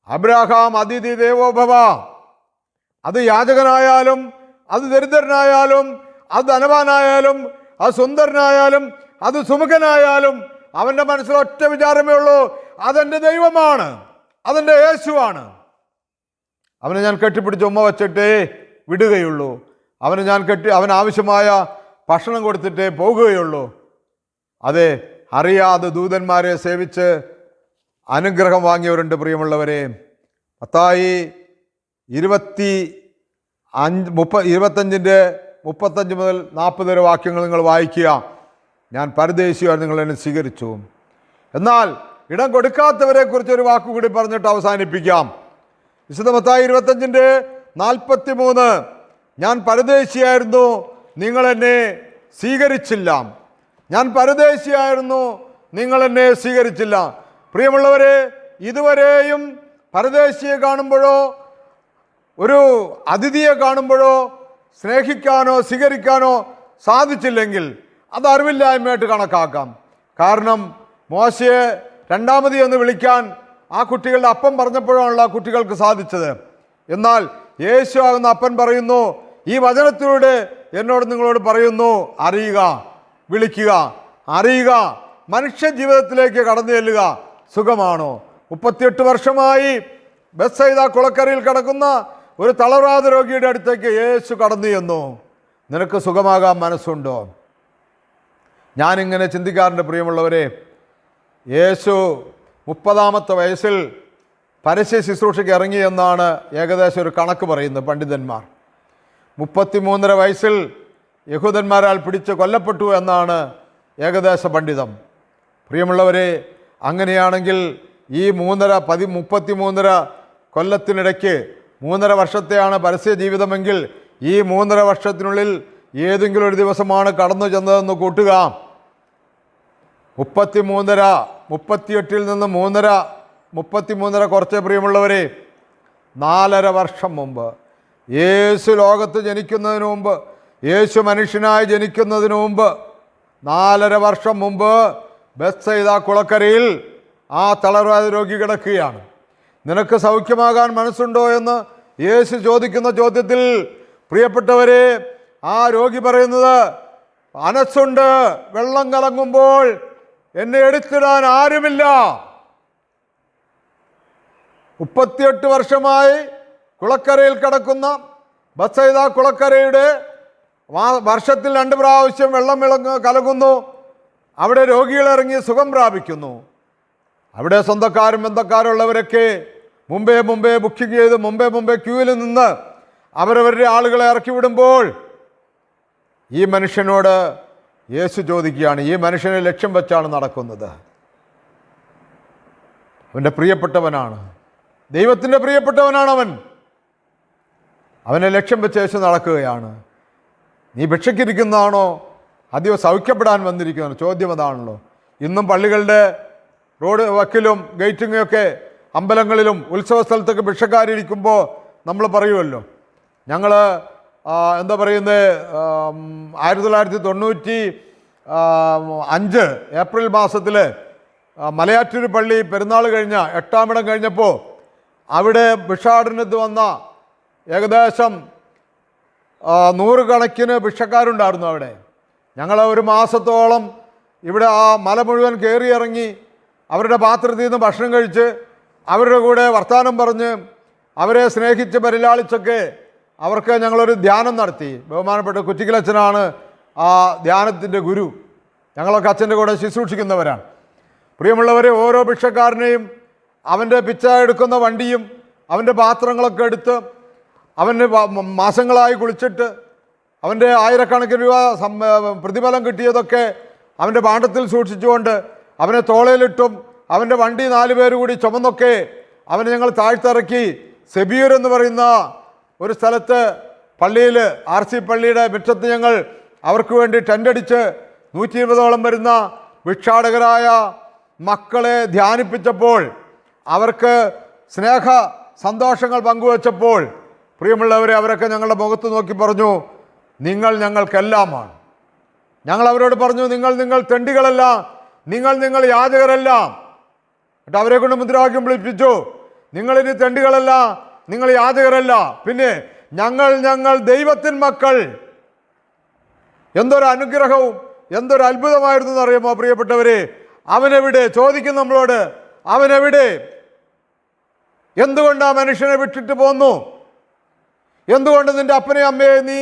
അബ്രാഹാം അതിഥി ദേവോഭവ. അത് യാചകനായാലും, അത് ദരിദ്രനായാലും, അത് ധനവാനായാലും, അത് സുന്ദരനായാലും, അത് സുമുഖനായാലും, അവൻ്റെ മനസ്സിൽ ഒറ്റ വിചാരമേ ഉള്ളൂ, അതെൻ്റെ ദൈവമാണ്, അതെൻ്റെ യേശുവാണ്. അവനെ ഞാൻ കെട്ടിപ്പിടിച്ച് ഉമ്മ വച്ചിട്ടേ വിടുകയുള്ളൂ. അവന് ആവശ്യമായ ഭക്ഷണം കൊടുത്തിട്ടേ പോകുകയുള്ളൂ. അതെ, അറിയാതെ ദൂതന്മാരെ സേവിച്ച് അനുഗ്രഹം വാങ്ങിയവരുണ്ട് പ്രിയമുള്ളവരെ. മത്തായി 25 മുതൽ 40 വരെ വാക്യങ്ങൾ നിങ്ങൾ വായിക്കുക. ഞാൻ പരദേശിയായി നിങ്ങൾ എന്നെ സ്വീകരിച്ചു. എന്നാൽ ഇടം കൊടുക്കാത്തവരെ കുറിച്ച് ഒരു വാക്കുകൂടി പറഞ്ഞിട്ട് അവസാനിപ്പിക്കാം. വിശുദ്ധ മത്തായി 25:43, ഞാൻ പരദേശിയായിരുന്നു, നിങ്ങൾ എന്നെ സ്വീകരിച്ചില്ല. ഞാൻ പരദേശിയായിരുന്നു, നിങ്ങൾ എന്നെ സ്വീകരിച്ചില്ല. പ്രിയമുള്ളവരെ, ഇതുവരെയും പരദേശിയെ കാണുമ്പോഴോ ഒരു അതിഥിയെ കാണുമ്പോഴോ സ്നേഹിക്കാനോ സ്വീകരിക്കാനോ സാധിച്ചില്ലെങ്കിൽ അത് അറിവില്ലായ്മയായിട്ട് കണക്കാക്കാം. കാരണം മോശയെ രണ്ടാമതി എന്ന് വിളിക്കാൻ ആ കുട്ടികളുടെ അപ്പൻ പറഞ്ഞപ്പോഴാണല്ലോ ആ കുട്ടികൾക്ക് സാധിച്ചത്. എന്നാൽ യേശു ആകുന്ന അപ്പൻ പറയുന്നു, ഈ വചനത്തിലൂടെ എന്നോട് നിങ്ങളോട് പറയുന്നു, അറിയുക, വിളിക്കുക, അറിയുക, മനുഷ്യ ജീവിതത്തിലേക്ക് കടന്നു ചെല്ലുക. സുഖമാണോ? 38 വർഷമായി ബെത്സയിദ കുളക്കരയിൽ കിടക്കുന്ന ഒരു തളർവാദ രോഗിയുടെ അടുത്തേക്ക് യേശു കടന്നു ചെന്നു. നിനക്ക് സുഖമാകാൻ മനസ്സുണ്ടോ? ഞാനിങ്ങനെ ചിന്തിക്കാറുണ്ട് പ്രിയമുള്ളവരെ. യേശു 30ാമത്തെ വയസ്സിൽ പരസ്യ ശുശ്രൂഷയ്ക്ക് ഇറങ്ങി എന്നാണ് ഏകദേശം ഒരു കണക്ക് പറയുന്നത് പണ്ഡിതന്മാർ. 33.5 വയസ്സിൽ യഹൂദന്മാരാൽ പിടിച്ച് കൊല്ലപ്പെട്ടു എന്നാണ് ഏകദേശ പണ്ഡിതം. പ്രിയമുള്ളവരെ, അങ്ങനെയാണെങ്കിൽ ഈ 33.5 കൊല്ലത്തിനിടയ്ക്ക് 3.5 വർഷത്തെയാണ് പരസ്യ ജീവിതമെങ്കിൽ ഈ 3.5 വർഷത്തിനുള്ളിൽ ഏതെങ്കിലും ഒരു ദിവസമാണ് കടന്നു ചെന്നതെന്ന് കൂട്ടുക. 38 നിന്ന് 33 കുറച്ച് പ്രിയമുള്ളവരെ, 4.5 വർഷം മുമ്പ്, യേശു ലോകത്ത് ജനിക്കുന്നതിന് മുമ്പ്, യേശു മനുഷ്യനായി ജനിക്കുന്നതിന് മുമ്പ് 4.5 വർഷം മുമ്പ് ബെത്സയിദ കുളക്കരയിൽ ആ തളർവാദ രോഗി കിടക്കുകയാണ്. നിനക്ക് സൗഖ്യമാകാൻ മനസ്സുണ്ടോ എന്ന് യേശു ചോദിക്കുന്ന ചോദ്യത്തിൽ പ്രിയപ്പെട്ടവരെ, ആ രോഗി പറയുന്നത്, മനസ്സുണ്ട്, വെള്ളം കലങ്ങുമ്പോൾ എന്നെ എടുത്തിടാൻ ആരുമില്ല. 38 വർഷമായി കുളക്കരയിൽ കിടക്കുന്ന ബത്സയിദ കുളക്കരയുടെ വർഷത്തിൽ 2 പ്രാവശ്യം വെള്ളം കലങ്ങുന്നു. അവിടെ രോഗികളിറങ്ങി സുഖം പ്രാപിക്കുന്നു. അവിടെ സ്വന്തക്കാരും ബന്ധക്കാരും ഉള്ളവരൊക്കെ മുമ്പേ ബുക്കിംഗ് ചെയ്ത് മുമ്പേ ക്യൂവിൽ നിന്ന് അവരവരുടെ ആളുകളെ ഇറക്കി വിടുമ്പോൾ ഈ മനുഷ്യനോട് യേശു ചോദിക്കുകയാണ്, ഈ മനുഷ്യനെ ലക്ഷ്യം വെച്ചാണ് നടക്കുന്നത്. അവൻ്റെ പ്രിയപ്പെട്ടവനാണ്, ദൈവത്തിൻ്റെ പ്രിയപ്പെട്ടവനാണ് അവനെ ലക്ഷ്യം വെച്ച് യേശു നടക്കുകയാണ്. നീ ഭിക്ഷയ്ക്കിരിക്കുന്നതാണോ അതെയോ സൗഖ്യപ്പെടാൻ വന്നിരിക്കുന്നതാണോ? ചോദ്യം അതാണല്ലോ. ഇന്നും പള്ളികളുടെ റോഡ് വക്കിലും ഗേറ്റിങ്ങൊക്കെ അമ്പലങ്ങളിലും ഉത്സവ സ്ഥലത്തൊക്കെ ഭിക്ഷക്കാരിരിക്കുമ്പോൾ നമ്മൾ പറയുമല്ലോ, ഞങ്ങൾ എന്താ പറയുന്നത്, 1995 ഏപ്രിൽ മാസത്തിൽ മലയാറ്റൂർ പള്ളി പെരുന്നാൾ കഴിഞ്ഞ 8-ാം ഇടം കഴിഞ്ഞപ്പോൾ അവിടെ ഭിക്ഷാടനത്ത് വന്ന ഏകദേശം 100 കണക്കിന് ഭിക്ഷക്കാരുണ്ടായിരുന്നു അവിടെ. ഞങ്ങൾ 1 മാസത്തോളം ഇവിടെ ആ മല മുഴുവൻ കയറിയിറങ്ങി അവരുടെ പാത്രത്തിൽ നിന്ന് ഭക്ഷണം കഴിച്ച് അവരുടെ കൂടെ വർത്തമാനം പറഞ്ഞ് അവരെ സ്നേഹിച്ച് പരിലാളിച്ചൊക്കെ അവർക്ക് ഞങ്ങളൊരു ധ്യാനം നടത്തി. ബഹുമാനപ്പെട്ട കുറ്റിക്കലച്ഛനാണ് ആ ധ്യാനത്തിൻ്റെ ഗുരു. ഞങ്ങളൊക്കെ അച്ഛൻ്റെ കൂടെ ശുശ്രൂഷിക്കുന്നവരാണ്. പ്രിയമുള്ളവരെ, ഓരോ ഭിക്ഷക്കാരനെയും അവൻ്റെ പിച്ച എടുക്കുന്ന വണ്ടിയും അവൻ്റെ പാത്രങ്ങളൊക്കെ എടുത്ത് അവന് മാസങ്ങളായി കുളിച്ചിട്ട് അവൻ്റെ ആയിരക്കണക്കിന് രൂപ പ്രതിഫലം കിട്ടിയതൊക്കെ അവൻ്റെ പാണ്ഡത്തിൽ സൂക്ഷിച്ചുകൊണ്ട് അവനെ തോളയിലിട്ടും അവൻ്റെ വണ്ടി 4 പേര് കൂടി ചുമന്നൊക്കെ അവനെ ഞങ്ങൾ താഴ്ത്തിറക്കി സെബിയൂർ എന്ന് പറയുന്ന ഒരു സ്ഥലത്ത് പള്ളിയിൽ RC പള്ളിയുടെ മുറ്റത്ത് ഞങ്ങൾ അവർക്ക് വേണ്ടി ടെൻ്റടിച്ച് 120ഓളം വരുന്ന ഭിക്ഷാടകരായ മക്കളെ ധ്യാനിപ്പിച്ചപ്പോൾ, അവർക്ക് സ്നേഹ സന്തോഷങ്ങൾ പങ്കുവച്ചപ്പോൾ, പ്രിയമുള്ളവരെ, അവരൊക്കെ ഞങ്ങളുടെ മുഖത്ത് നോക്കി പറഞ്ഞു, നിങ്ങൾ ഞങ്ങൾക്കെല്ലാമാണ്. ഞങ്ങൾ അവരോട് പറഞ്ഞു, നിങ്ങൾ തെണ്ടികളല്ല, നിങ്ങൾ യാചകരല്ല. എന്നിട്ട് അവരെ കൊണ്ട് മുദ്രാവാക്യം വിളിപ്പിച്ചു, നിങ്ങളിനി തെണ്ടികളല്ല, നിങ്ങൾ യാചകരല്ല, പിന്നെ ഞങ്ങൾ ദൈവത്തിൻ മക്കൾ. എന്തൊരു അനുഗ്രഹവും എന്തൊരു അത്ഭുതമായിരുന്നു എന്നറിയാമോ പ്രിയപ്പെട്ടവരെ? അവനെവിടെ ചോദിക്കും നമ്മളോട്, അവനെവിടെ? എന്തുകൊണ്ട് ആ മനുഷ്യനെ വിട്ടിട്ട് പോന്നു? എന്തുകൊണ്ട് നിന്റെ അപ്പനെയും അമ്മയെ നീ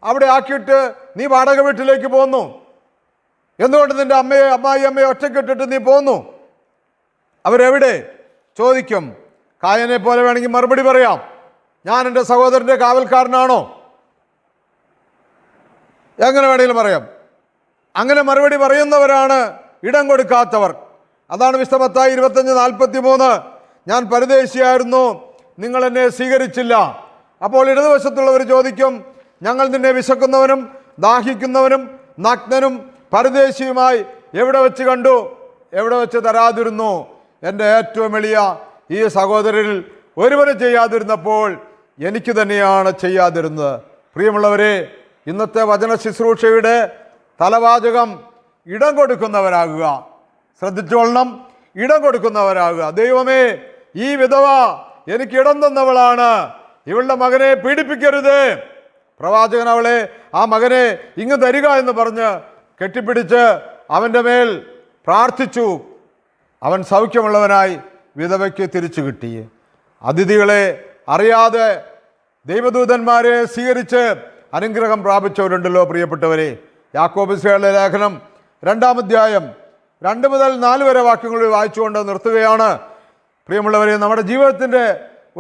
അവിടെ ആക്കിയിട്ട് നീ വാടക വീട്ടിലേക്ക് പോന്നു? എന്തുകൊണ്ട് നിന്റെ അമ്മായിയമ്മയെ ഒറ്റക്കിട്ടിട്ട് നീ പോന്നു? അവരെവിടെ ചോദിക്കും. കായനെ പോലെ വേണമെങ്കിൽ മറുപടി പറയാം, ഞാൻ എൻ്റെ സഹോദരൻ്റെ കാവൽക്കാരനാണോ? എങ്ങനെ വേണമെങ്കിലും പറയാം. അങ്ങനെ മറുപടി പറയുന്നവരാണ് ഇടം കൊടുക്കാത്തവർ. അതാണ് വിശുദ്ധ മത്തായി 25:43. ഞാൻ പരദേശിയായിരുന്നു, നിങ്ങൾ എന്നെ സ്വീകരിച്ചില്ല. അപ്പോൾ ഇടതുവശത്തുള്ളവർ ചോദിക്കും, ഞങ്ങൾ നിന്നെ വിശക്കുന്നവനും ദാഹിക്കുന്നവനും നഗ്നനും പരദേശിയുമായി എവിടെ വെച്ച് കണ്ടു, എവിടെ വെച്ച് തരാതിരുന്നു? എൻ്റെ ഏറ്റവും എളിയ ഈ സഹോദരരിൽ ഒരുവനും ചെയ്യാതിരുന്നപ്പോൾ എനിക്ക് തന്നെയാണ് ചെയ്യാതിരുന്നത്. പ്രിയമുള്ളവരെ, ഇന്നത്തെ വചന ശുശ്രൂഷയുടെ തലവാചകം ഇടം കൊടുക്കുന്നവരാകുക. ശ്രദ്ധിച്ചോളണം, ഇടം കൊടുക്കുന്നവരാകുക. ദൈവമേ, ഈ വിധവ എനിക്ക് ഇടം തന്നവളാണ്, ഇവളുടെ മകനെ പീഡിപ്പിക്കരുത്. പ്രവാചകൻ അവളെ, ആ മകനെ ഇങ്ങ് തരിക എന്ന് പറഞ്ഞ് കെട്ടിപ്പിടിച്ച് അവൻ്റെ മേൽ പ്രാർത്ഥിച്ചു. അവൻ സൗഖ്യമുള്ളവനായി വിധവയ്ക്ക് തിരിച്ചു കിട്ടി. അതിഥികളെ അറിയാതെ ദൈവദൂതന്മാരെ സ്വീകരിച്ച് അനുഗ്രഹം പ്രാപിച്ചവരുണ്ടല്ലോ പ്രിയപ്പെട്ടവരെ. യാക്കോബിന്റെ ലേഖനം 2-ാം അധ്യായം 2 മുതൽ 4 വരെ വാക്യങ്ങളിൽ വായിച്ചുകൊണ്ട് നിർത്തുകയാണ്. പ്രിയമുള്ളവരെ, നമ്മുടെ ജീവിതത്തിൻ്റെ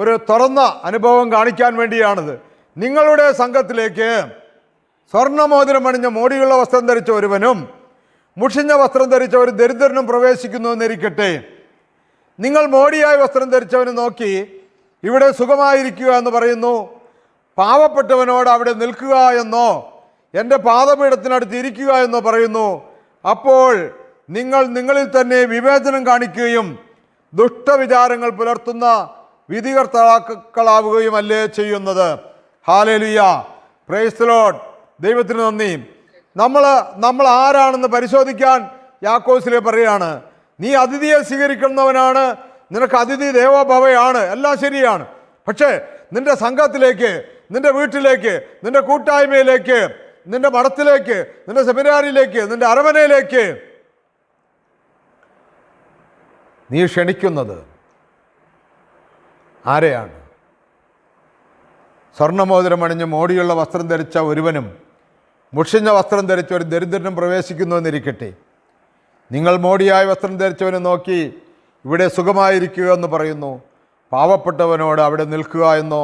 ഒരു തുറന്ന അനുഭവം കാണിക്കാൻ വേണ്ടിയാണിത്. നിങ്ങളുടെ സംഘത്തിലേക്ക് സ്വർണ്ണമോതിരം അണിഞ്ഞ മോടിയുള്ള വസ്ത്രം ധരിച്ച ഒരുവനും മുഷിഞ്ഞ വസ്ത്രം ധരിച്ച ഒരു ദരിദ്രനും പ്രവേശിക്കുന്നു എന്നിരിക്കട്ടെ. നിങ്ങൾ മോടിയായ വസ്ത്രം ധരിച്ചവന് നോക്കി ഇവിടെ സുഖമായിരിക്കുക എന്ന് പറയുന്നു, പാവപ്പെട്ടവനോട് അവിടെ നിൽക്കുക എന്നോ എൻ്റെ പാദപീഠത്തിനടുത്ത് ഇരിക്കുക എന്നോ പറയുന്നു. അപ്പോൾ നിങ്ങളിൽ തന്നെ വിവേചനം കാണിക്കുകയും ദുഷ്ടവിചാരങ്ങൾ പുലർത്തുന്ന വിധികർത്താക്കളാവുകയുമല്ലേ ചെയ്യുന്നത്. Hallelujah, praise the Lord. ദൈവത്തിന് നന്ദി. നമ്മൾ ആരാണെന്ന് പരിശോധിക്കാൻ യാക്കോബിലെ പറയാണ്, നീ അതിഥിയെ സ്വീകരിക്കുന്നവനാണ്, നിനക്ക് അതിഥി ദേവോഭവയാണ്, എല്ലാം ശരിയാണ്. പക്ഷേ നിന്റെ സംഘത്തിലേക്ക്, നിന്റെ വീട്ടിലേക്ക്, നിന്റെ കൂട്ടായ്മയിലേക്ക്, നിന്റെ മഠത്തിലേക്ക്, നിന്റെ സെമിനാരിയിലേക്ക്, നിന്റെ അരമനയിലേക്ക് നീ ക്ഷണിക്കുന്നത് ആരെയാണ്? സ്വർണ്ണമോതിരം അണിഞ്ഞ് മോടിയുള്ള വസ്ത്രം ധരിച്ച ഒരുവനും മുഷിഞ്ഞ വസ്ത്രം ധരിച്ച ഒരു ദരിദ്രനും പ്രവേശിക്കുന്നു എന്നിരിക്കട്ടെ. നിങ്ങൾ മോടിയായ വസ്ത്രം ധരിച്ചവനെ നോക്കി ഇവിടെ സുഖമായിരിക്കുക എന്ന് പറയുന്നു. പാവപ്പെട്ടവനോട് അവിടെ നിൽക്കുക എന്നോ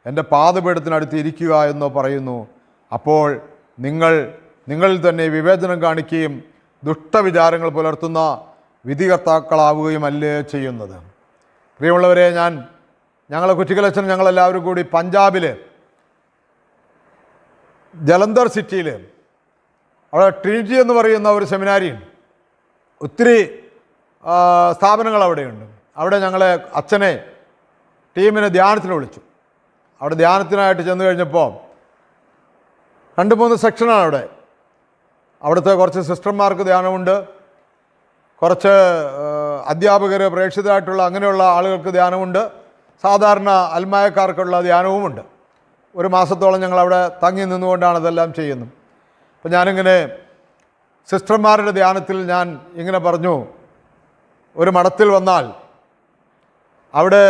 എൻ്റെ പാദപീഠത്തിനടുത്ത് ഇരിക്കുക എന്നോ പറയുന്നു. അപ്പോൾ നിങ്ങളിൽ തന്നെ വിവേചനം കാണിക്കുകയും ദുഷ്ടവിചാരങ്ങൾ പുലർത്തുന്ന വിധികർത്താക്കളാവുകയും അല്ലേ ചെയ്യുന്നത്. പ്രിയമുള്ളവരെ, ഞങ്ങളെ കുറ്റിക്കലച്ചൻ ഞങ്ങളെല്ലാവരും കൂടി പഞ്ചാബിൽ ജലന്ധർ സിറ്റിയിൽ അവിടെ ട്രിനിറ്റി എന്ന് പറയുന്ന ഒരു സെമിനാരിയും ഒത്തിരി സ്ഥാപനങ്ങൾ അവിടെയുണ്ട്. അവിടെ ഞങ്ങളെ അച്ഛനെ ടീമിനെ ധ്യാനത്തിന് വിളിച്ചു. അവിടെ ധ്യാനത്തിനായിട്ട് ചെന്ന് കഴിഞ്ഞപ്പോൾ 2-3 സെക്ഷനാണ് അവിടെ. അവിടുത്തെ കുറച്ച് സിസ്റ്റർമാർക്ക് ധ്യാനമുണ്ട്, കുറച്ച് അധ്യാപകർ, പ്രേക്ഷിതരായിട്ടുള്ള അങ്ങനെയുള്ള ആളുകൾക്ക് ധ്യാനമുണ്ട്, സാധാരണ അൽമായക്കാർക്കുള്ള ധ്യാനവുമുണ്ട്. 1 മാസത്തോളം ഞങ്ങളവിടെ തങ്ങി നിന്നുകൊണ്ടാണ് ഇതെല്ലാം ചെയ്യുന്നത്. അപ്പോൾ ഞാനിങ്ങനെ സിസ്റ്റർമാരുടെ ധ്യാനത്തിൽ ഞാൻ ഇങ്ങനെ പറഞ്ഞു, ഒരു മഠത്തിൽ വന്നാൽ അവിടെ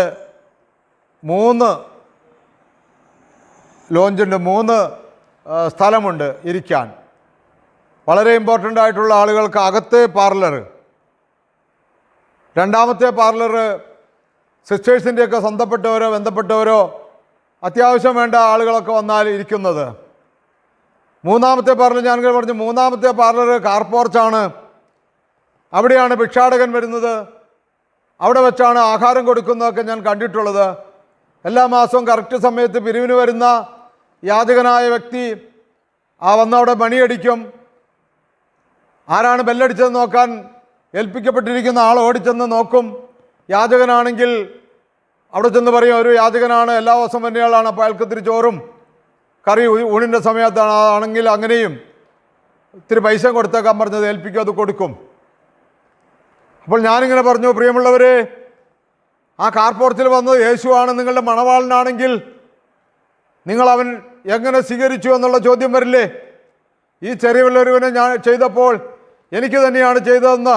3 ലോഞ്ചുണ്ട്, 3 സ്ഥലമുണ്ട് ഇരിക്കാൻ. വളരെ ഇമ്പോർട്ടൻ്റ് ആയിട്ടുള്ള ആളുകൾക്ക് അകത്തെ പാർലർ, രണ്ടാമത്തെ പാർലർ സിസ്റ്റേഴ്സിൻ്റെയൊക്കെ സ്വന്തപ്പെട്ടവരോ ബന്ധപ്പെട്ടവരോ അത്യാവശ്യം വേണ്ട ആളുകളൊക്കെ വന്നാൽ ഇരിക്കുന്നത്. 3-ാമത്തെ പാർലർ ഞാൻ പറഞ്ഞു, 3-ാമത്തെ പാർലർ കാർ പോർച്ചാണ്. അവിടെയാണ് ഭിക്ഷാടകൻ വരുന്നത്, അവിടെ വെച്ചാണ് ആഹാരം കൊടുക്കുന്നതൊക്കെ ഞാൻ കണ്ടിട്ടുള്ളത്. എല്ലാ മാസവും കറക്റ്റ് സമയത്ത് പിരിവിന് വരുന്ന യാചകനായ വ്യക്തി വന്നവിടെ മണിയടിക്കും. ആരാണ് ബെല്ലടിച്ചതെന്ന് നോക്കാൻ ഏൽപ്പിക്കപ്പെട്ടിരിക്കുന്ന ആൾ ഓടിച്ചെന്ന് നോക്കും. യാചകനാണെങ്കിൽ അവിടെ ചെന്ന് പറയും ഒരു യാചകനാണ്, എല്ലാ ദിവസവും തന്നെയാളാണ്, അപ്പോൾ അയാൾക്ക് ഇത്തിരി ചോറും കറി ഊണിൻ്റെ സമയത്താണ് ആണെങ്കിൽ അങ്ങനെയും ഇത്തിരി പൈസ കൊടുത്തേക്കാൻ പറഞ്ഞത് ഏൽപ്പിക്കും, അത് കൊടുക്കും. അപ്പോൾ ഞാനിങ്ങനെ പറഞ്ഞു, പ്രിയമുള്ളവരെ, ആ കാർ പോർച്ചിൽ വന്നത് യേശുവാണ് നിങ്ങളുടെ മണവാളനാണെങ്കിൽ നിങ്ങൾ അവൻ എങ്ങനെ സ്വീകരിച്ചു എന്നുള്ള ചോദ്യം വരില്ലേ? ഈ ചെറിയവല്ലൊരുവനെ ഞാൻ ചെയ്തപ്പോൾ എനിക്ക് തന്നെയാണ് ചെയ്തതെന്ന്.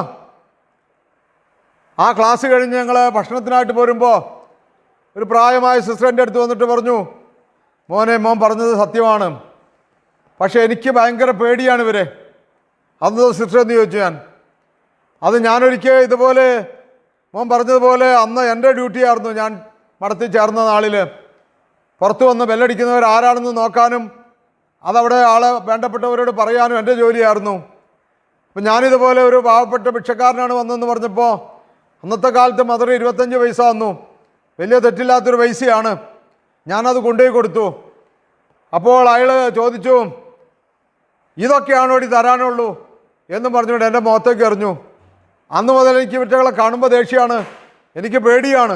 ആ ക്ലാസ് കഴിഞ്ഞ് ഞങ്ങൾ ഭക്ഷണത്തിനായിട്ട് പോരുമ്പോൾ ഒരു പ്രായമായ സിസ്റ്റർ എൻ്റെ അടുത്ത് വന്നിട്ട് പറഞ്ഞു, മോൻ പറഞ്ഞത് സത്യമാണ്, പക്ഷേ എനിക്ക് ഭയങ്കര പേടിയാണ് ഇവരെ. അന്ന് സിസ്റ്റർ എന്ന് ചോദിച്ചു ഞാൻ. അത് ഞാനൊരിക്കൽ ഇതുപോലെ മോൻ പറഞ്ഞതുപോലെ അന്ന് എൻ്റെ ഡ്യൂട്ടിയായിരുന്നു. ഞാൻ മഠത്തിൽ ചേർന്ന നാളിൽ പുറത്തു വന്ന് ബെല്ലടിക്കുന്നവർ ആരാണെന്ന് നോക്കാനും അതവിടെ ആളെ വേണ്ടപ്പെട്ടവരോട് പറയാനും എൻ്റെ ജോലിയായിരുന്നു. അപ്പം ഞാനിതുപോലെ ഒരു പാവപ്പെട്ട ഭിക്ഷക്കാരനാണ് വന്നതെന്ന് പറഞ്ഞപ്പോൾ അന്നത്തെ കാലത്ത് മദർ 25 പൈസ തന്നു, വലിയ തെറ്റില്ലാത്തൊരു പൈസയാണ്. ഞാനത് കൊണ്ടുപോയി കൊടുത്തു. അപ്പോൾ അയാൾ ചോദിച്ചു, ഇതൊക്കെയാണോ ഇടി തരാനുള്ളൂ എന്നും പറഞ്ഞുകൊണ്ട് എൻ്റെ മുഖത്തേക്ക് എറിഞ്ഞു. അന്ന് മുതൽ എനിക്ക് ഇവറ്റകളെ കാണുമ്പോൾ ദേഷ്യമാണ്, എനിക്ക് പേടിയാണ്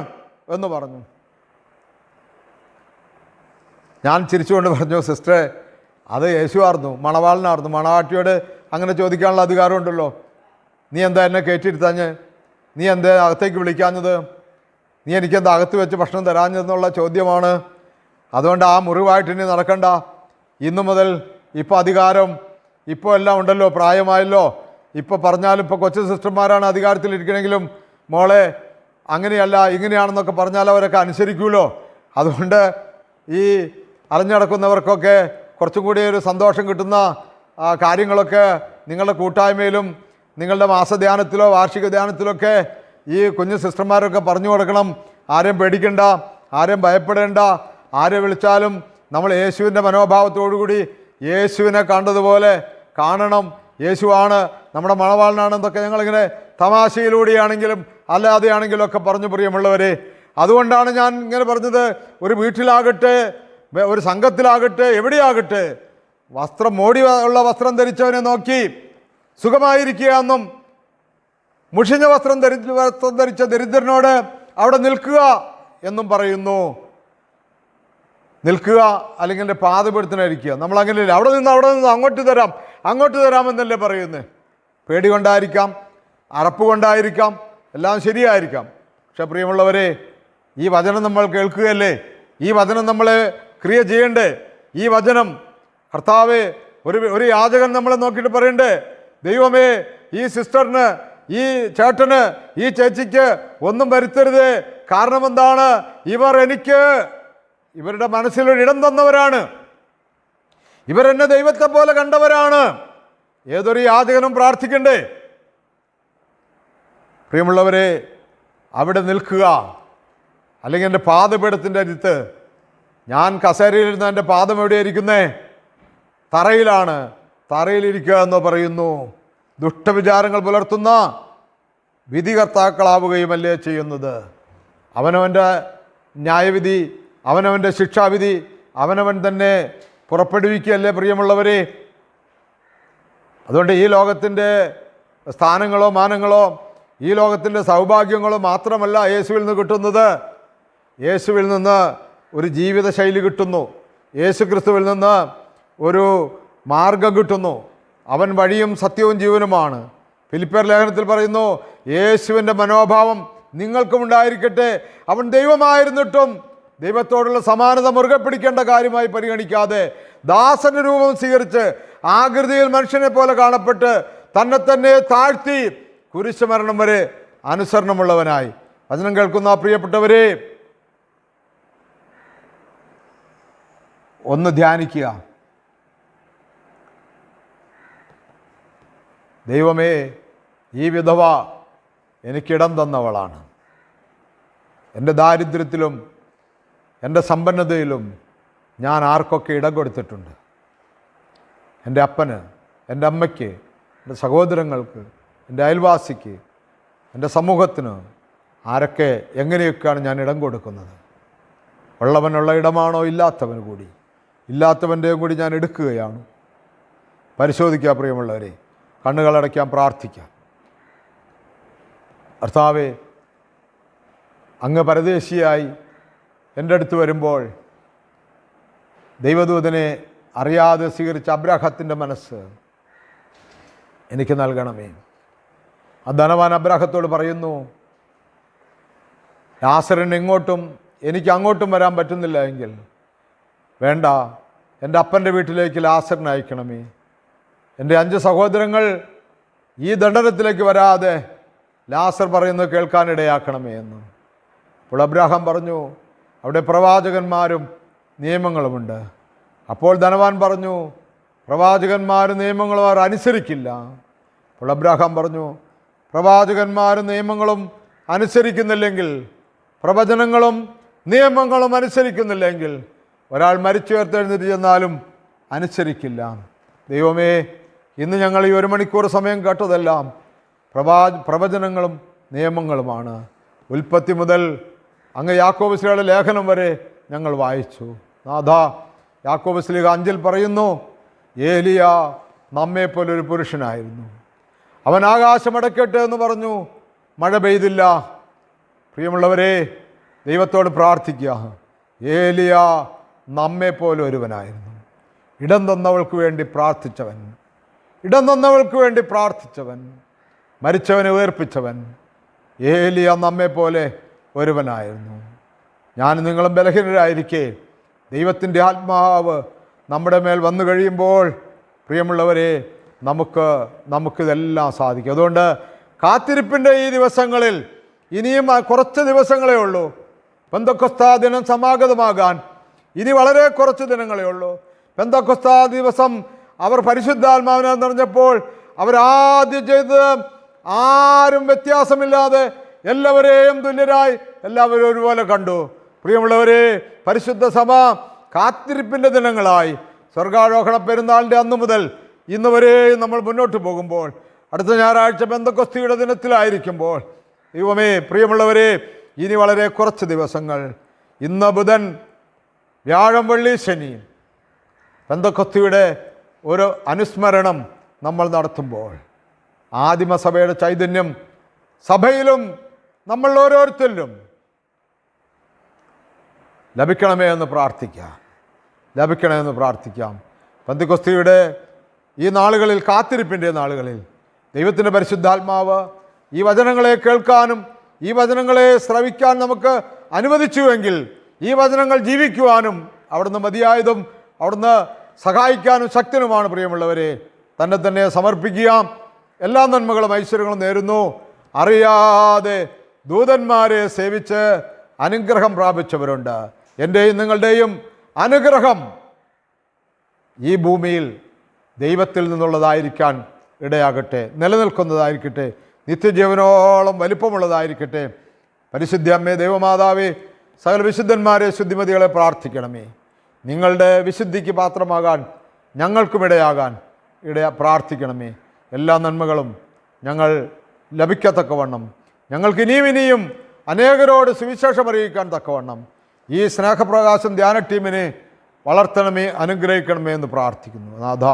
എന്ന് പറഞ്ഞു. ഞാൻ ചിരിച്ചുകൊണ്ട് പറഞ്ഞു, സിസ്റ്ററെ, അത് യേശുവായിരുന്നു, മണവാളനായിരുന്നു. മണവാട്ടിയോട് അങ്ങനെ ചോദിക്കാനുള്ള അധികാരമുണ്ടല്ലോ. നീ എന്താ എന്നെ കയറ്റിയിരുത്താഞ്ഞ്? നീ എന്താ അകത്തേക്ക് വിളിക്കാഞ്ഞത്? നീ എനിക്കെന്താ അകത്ത് വെച്ച് ഭക്ഷണം തരാഞ്ഞതെന്നുള്ള ചോദ്യമാണ്. അതുകൊണ്ട് ആ മുറിവായിട്ട് ഇനി നടക്കണ്ട. ഇന്നു മുതൽ ഇപ്പോൾ അധികാരം ഇപ്പോൾ എല്ലാം ഉണ്ടല്ലോ, പ്രായമായല്ലോ. ഇപ്പോൾ പറഞ്ഞാലും ഇപ്പോൾ കൊച്ചു സിസ്റ്റർമാരാണ് അധികാരത്തിലിരിക്കണമെങ്കിലും മോളെ അങ്ങനെയല്ല ഇങ്ങനെയാണെന്നൊക്കെ പറഞ്ഞാൽ അവരൊക്കെ അനുസരിക്കുമല്ലോ. അതുകൊണ്ട് ഈ അറിഞ്ഞടക്കുന്നവർക്കൊക്കെ കുറച്ചും കൂടി ഒരു സന്തോഷം കിട്ടുന്ന കാര്യങ്ങളൊക്കെ നിങ്ങളുടെ കൂട്ടായ്മയിലും നിങ്ങളുടെ മാസധ്യാനത്തിലോ വാർഷിക ധ്യാനത്തിലൊക്കെ ഈ കുഞ്ഞു സിസ്റ്റർമാരൊക്കെ പറഞ്ഞു കൊടുക്കണം. ആരെയും പേടിക്കണ്ട, ആരെയും ഭയപ്പെടേണ്ട. ആരെ വിളിച്ചാലും നമ്മൾ യേശുവിൻ്റെ മനോഭാവത്തോടുകൂടി യേശുവിനെ കണ്ടതുപോലെ കാണണം. യേശുവാണ് നമ്മുടെ മണവാളനാണെന്നൊക്കെ ഞങ്ങളിങ്ങനെ തമാശയിലൂടെയാണെങ്കിലും അല്ലാതെയാണെങ്കിലും ഒക്കെ പറഞ്ഞു, പ്രിയമുള്ളവരെ. അതുകൊണ്ടാണ് ഞാൻ ഇങ്ങനെ പറഞ്ഞത്, ഒരു വീട്ടിലാകട്ടെ, ഒരു സംഘത്തിലാകട്ടെ, എവിടെയാകട്ടെ, മോടി ഉള്ള വസ്ത്രം ധരിച്ചവനെ നോക്കി സുഖമായിരിക്കുക എന്നും മുഷിഞ്ഞ വസ്ത്രം ധരിച്ച ദരിദ്രനോട് അവിടെ നിൽക്കുക എന്നും പറയുന്നു. നിൽക്കുക അല്ലെങ്കിൽ എൻ്റെ പാദപീഠത്തിനായിരിക്കുക. നമ്മൾ അങ്ങനെയല്ല, അവിടെ നിന്ന് അങ്ങോട്ട് തരാമെന്നല്ലേ പറയുന്നത്. പേടി കൊണ്ടായിരിക്കാം, അറപ്പ് കൊണ്ടായിരിക്കാം, എല്ലാം ശരിയായിരിക്കാം. പക്ഷെ പ്രിയമുള്ളവരെ, ഈ വചനം നമ്മൾ കേൾക്കുകയല്ലേ, ഈ വചനം നമ്മളെ ക്രിയ ചെയ്യണ്ടേ? ഈ വചനം കർത്താവേ, ഒരു യാചകൻ നമ്മളെ നോക്കിയിട്ട് പറയണ്ടേ, ദൈവമേ, ഈ സിസ്റ്ററിന്, ഈ ചേട്ടന്, ഈ ചേച്ചിക്ക് ഒന്നും വരുത്തരുത്. കാരണം എന്താണ്? ഇവർ എനിക്ക് ഇവരുടെ മനസ്സിലൊരിടം തന്നവരാണ്, ഇവരെന്നെ ദൈവത്തെ പോലെ കണ്ടവരാണ്. ഏതൊരു യാചകനും പ്രാർത്ഥിക്കണ്ടേ? പ്രിയമുള്ളവരെ, അവിടെ നിൽക്കുക. അല്ലെങ്കിൽ എൻ്റെ പാദപീഠത്തിൻ്റെ അടുത്ത്, ഞാൻ കസേരയിലിരുന്ന എൻ്റെ പാദം എവിടെയായിരിക്കുന്നേ? തറയിലാണ്. തറയിലിരിക്കുക എന്ന് പറയുന്നു. ദുഷ്ടവിചാരങ്ങൾ പുലർത്തുന്ന വിധികർത്താക്കളാവുകയുമല്ലേ ചെയ്യുന്നത്. അവനവൻ്റെ ന്യായവിധി, അവനവൻ്റെ ശിക്ഷാവിധി അവനവൻ തന്നെ പുറപ്പെടുവിക്കുകയല്ലേ പ്രിയമുള്ളവരെ. അതുകൊണ്ട് ഈ ലോകത്തിൻ്റെ സ്ഥാനങ്ങളോ മാനങ്ങളോ ഈ ലോകത്തിൻ്റെ സൗഭാഗ്യങ്ങളോ മാത്രമല്ല യേശുവിൽ നിന്ന് കിട്ടുന്നത്. യേശുവിൽ നിന്ന് ഒരു ജീവിതശൈലി കിട്ടുന്നു. യേശു ക്രിസ്തുവിൽ നിന്ന് ഒരു മാർഗം കിട്ടുന്നു. അവൻ വഴിയും സത്യവും ജീവനുമാണ്. ഫിലിപ്പിയർ ലേഖനത്തിൽ പറയുന്നു, യേശുവിൻ്റെ മനോഭാവം നിങ്ങൾക്കും ഉണ്ടായിരിക്കട്ടെ. അവൻ ദൈവമായിരുന്നിട്ടും ദൈവത്തോടുള്ള സമാനത മുറുകെ പിടിക്കേണ്ട കാര്യമായി പരിഗണിക്കാതെ ദാസന്റെ രൂപം സ്വീകരിച്ച് ആകൃതിയിൽ മനുഷ്യനെ പോലെ കാണപ്പെട്ട് തന്നെ താഴ്ത്തി കുരിശുമരണം വരെ അനുസരണമുള്ളവനായി. വചനം കേൾക്കുന്ന പ്രിയപ്പെട്ടവരെ, ഒന്ന് ധ്യാനിക്കുക. ദൈവമേ, ഈ വിധവ എനിക്കിടം തന്നവളാണ്. എൻ്റെ ദാരിദ്ര്യത്തിലും എൻ്റെ സമ്പന്നതയിലും ഞാൻ ആർക്കൊക്കെ ഇടം കൊടുത്തിട്ടുണ്ട്. എൻ്റെ അപ്പന്, എൻ്റെ അമ്മയ്ക്ക്, എൻ്റെ സഹോദരങ്ങൾക്ക്, എൻ്റെ അയൽവാസിക്ക്, എൻ്റെ സമൂഹത്തിന് ആരൊക്കെ എങ്ങനെയൊക്കെയാണ് ഞാൻ ഇടം കൊടുക്കുന്നത്? ഉള്ളവനുള്ള ഇടമാണോ ഇല്ലാത്തവന് കൂടി? ഇല്ലാത്തവൻ്റെയും കൂടി ഞാൻ എടുക്കുകയാണ്. പരിശോധിക്കുക പ്രിയമുള്ളവരെ. കണ്ണുകളടയ്ക്കാൻ പ്രാർത്ഥിക്കാം. കർത്താവേ, അങ്ങ് പരദേശിയായി എൻ്റെ അടുത്ത് വരുമ്പോൾ ദൈവദൂതനെ അറിയാതെ സ്വീകരിച്ച അബ്രാഹത്തിൻ്റെ മനസ്സ് എനിക്ക് നൽകണമേ. ആ ധനവാൻ അബ്രാഹത്തോട് പറയുന്നു, ലാസറിന് ഇങ്ങോട്ടും എനിക്ക് അങ്ങോട്ടും വരാൻ പറ്റുന്നില്ല എങ്കിൽ വേണ്ട, എൻ്റെ അപ്പൻ്റെ വീട്ടിലേക്ക് ലാസറിനെ അയക്കണമേ. എൻ്റെ 5 സഹോദരങ്ങൾ ഈ ദണ്ഡനത്തിലേക്ക് വരാതെ ലാസർ പറയുന്നത് കേൾക്കാനിടയാക്കണമേ എന്ന്. അപ്പോൾ അബ്രാഹാം പറഞ്ഞു, അവിടെ പ്രവാചകന്മാരും നിയമങ്ങളുമുണ്ട്. അപ്പോൾ ധനവാൻ പറഞ്ഞു, പ്രവാചകന്മാരും നിയമങ്ങളും അവർ അനുസരിക്കില്ല. അപ്പോൾ അബ്രാഹാം പറഞ്ഞു, പ്രവാചകന്മാരും നിയമങ്ങളും അനുസരിക്കുന്നില്ലെങ്കിൽ, പ്രവചനങ്ങളും നിയമങ്ങളും അനുസരിക്കുന്നില്ലെങ്കിൽ ഒരാൾ മരിച്ചുയർത്തെഴുന്നേറ്റ് ചെന്നാലും അനുസരിക്കില്ല. ദൈവമേ, ഇന്ന് ഞങ്ങൾ ഈ 1 മണിക്കൂർ സമയം കേട്ടതെല്ലാം പ്രവചനങ്ങളും നിയമങ്ങളുമാണ്. ഉൽപ്പത്തി മുതൽ അങ്ങ് യാക്കോബ് ശ്ലീഹയുടെ ലേഖനം വരെ ഞങ്ങൾ വായിച്ചു. നാഥ, യാക്കോബ് ശ്ലീഹ 5 പറയുന്നു, ഏലിയ നമ്മെപ്പോലൊരു പുരുഷനായിരുന്നു. അവൻ ആകാശമടക്കട്ടെ എന്ന് പറഞ്ഞു, മഴ പെയ്തില്ല. പ്രിയമുള്ളവരെ, ദൈവത്തോട് പ്രാർത്ഥിക്കുക. ഏലിയ നമ്മെപ്പോലെ ഒരുവനായിരുന്നു. ഇടം തന്നവൾക്ക് വേണ്ടി പ്രാർത്ഥിച്ചവൻ, ഇടം തന്നവൾക്ക് വേണ്ടി പ്രാർത്ഥിച്ചവൻ, മരിച്ചവനെ ഉയർപ്പിച്ചവൻ. ഏലിയ നമ്മെപ്പോലെ ഒരുവനായിരുന്നു. ഞാൻ നിങ്ങളും ബലഹീനരായിരിക്കെ ദൈവത്തിൻ്റെ ആത്മാവ് നമ്മുടെ മേൽ വന്നു കഴിയുമ്പോൾ പ്രിയമുള്ളവരെ, നമുക്കിതെല്ലാം സാധിക്കും. അതുകൊണ്ട് കാത്തിരിപ്പിൻ്റെ ഈ ദിവസങ്ങളിൽ, ഇനിയും കുറച്ച് ദിവസങ്ങളേ ഉള്ളൂ. പെന്തക്കോസ്താ ദിനം സമാഗതമാകാൻ ഇനി വളരെ കുറച്ച് ദിനങ്ങളേ ഉള്ളൂ. പെന്തക്കോസ്താ ദിവസം അവർ പരിശുദ്ധാത്മാവിനാൽ നിറഞ്ഞപ്പോൾ അവരാദ്യം ചെയ്തത് ആരും വ്യത്യാസമില്ലാതെ എല്ലാവരെയും തുല്യരായി എല്ലാവരും ഒരുപോലെ കണ്ടു. പ്രിയമുള്ളവരെ, പരിശുദ്ധ സഭ കാത്തിരിപ്പിൻ്റെ ദിനങ്ങളായി സ്വർഗാരോഹണ പെരുന്നാളിൻ്റെ അന്നു മുതൽ ഇന്ന് വരെയും നമ്മൾ മുന്നോട്ട് പോകുമ്പോൾ, അടുത്ത ഞായറാഴ്ച പെന്തക്കോസ്തിയുടെ ദിനത്തിലായിരിക്കുമ്പോൾ, ദൈവമേ, പ്രിയമുള്ളവരെ, ഇനി വളരെ കുറച്ച് ദിവസങ്ങൾ, ഇന്ന് ബുധൻ, വ്യാഴം, വെള്ളി, ശനി, പെന്തക്കോസ്തിയുടെ ഒരു അനുസ്മരണം നമ്മൾ നടത്തുമ്പോൾ ആദിമസഭയുടെ ചൈതന്യം സഭയിലും നമ്മൾ ഓരോരുത്തരിലും ലഭിക്കണമേ എന്ന് പ്രാർത്ഥിക്കാം. ലഭിക്കണമെന്ന് പ്രാർത്ഥിക്കാം. പെന്തക്കോസ്തിയുടെ ഈ നാളുകളിൽ, കാത്തിരിപ്പിൻ്റെ നാളുകളിൽ ദൈവത്തിൻ്റെ പരിശുദ്ധാത്മാവ് ഈ വചനങ്ങളെ കേൾക്കാനും ഈ വചനങ്ങളെ ശ്രവിക്കാൻ നമുക്ക് അനുവദിച്ചുവെങ്കിൽ ഈ വചനങ്ങൾ ജീവിക്കുവാനും അവിടുന്ന് മതിയായതും അവിടുന്ന് സഹായിക്കാനും ശക്തനുമാണ്. പ്രിയമുള്ളവരെ, തന്നെ സമർപ്പിക്കുക. എല്ലാ നന്മകളും ഐശ്വര്യങ്ങളും നേരുന്നു. അറിയാതെ ദൂതന്മാരെ സേവിച്ച് അനുഗ്രഹം പ്രാപിച്ചവരുണ്ട്. എൻ്റെയും നിങ്ങളുടെയും അനുഗ്രഹം ഈ ഭൂമിയിൽ ദൈവത്തിൽ നിന്നുള്ളതായിരിക്കാൻ ഇടയാകട്ടെ, നിലനിൽക്കുന്നതായിരിക്കട്ടെ, നിത്യജീവനോളം വലിപ്പമുള്ളതായിരിക്കട്ടെ. പരിശുദ്ധ അമ്മേ, ദൈവമാതാവേ, സകല വിശുദ്ധന്മാരെ, ശുദ്ധിമതികളെ പ്രാർത്ഥിക്കണമേ. നിങ്ങളുടെ വിശുദ്ധിക്ക് പാത്രമാകാൻ ഞങ്ങൾക്കും ഇടയാകാൻ പ്രാർത്ഥിക്കണമേ. എല്ലാ നന്മകളും ഞങ്ങൾ ലഭിക്കത്തക്കവണ്ണം, ഞങ്ങൾക്ക് ഇനിയും അനേകരോട് സുവിശേഷം അറിയിക്കാൻ തക്കവണ്ണം ഈ സ്നേഹപ്രകാശം ധ്യാന ടീമിനെ വളർത്തണമേ, അനുഗ്രഹിക്കണമേ എന്ന് പ്രാർത്ഥിക്കുന്നു. നാഥ,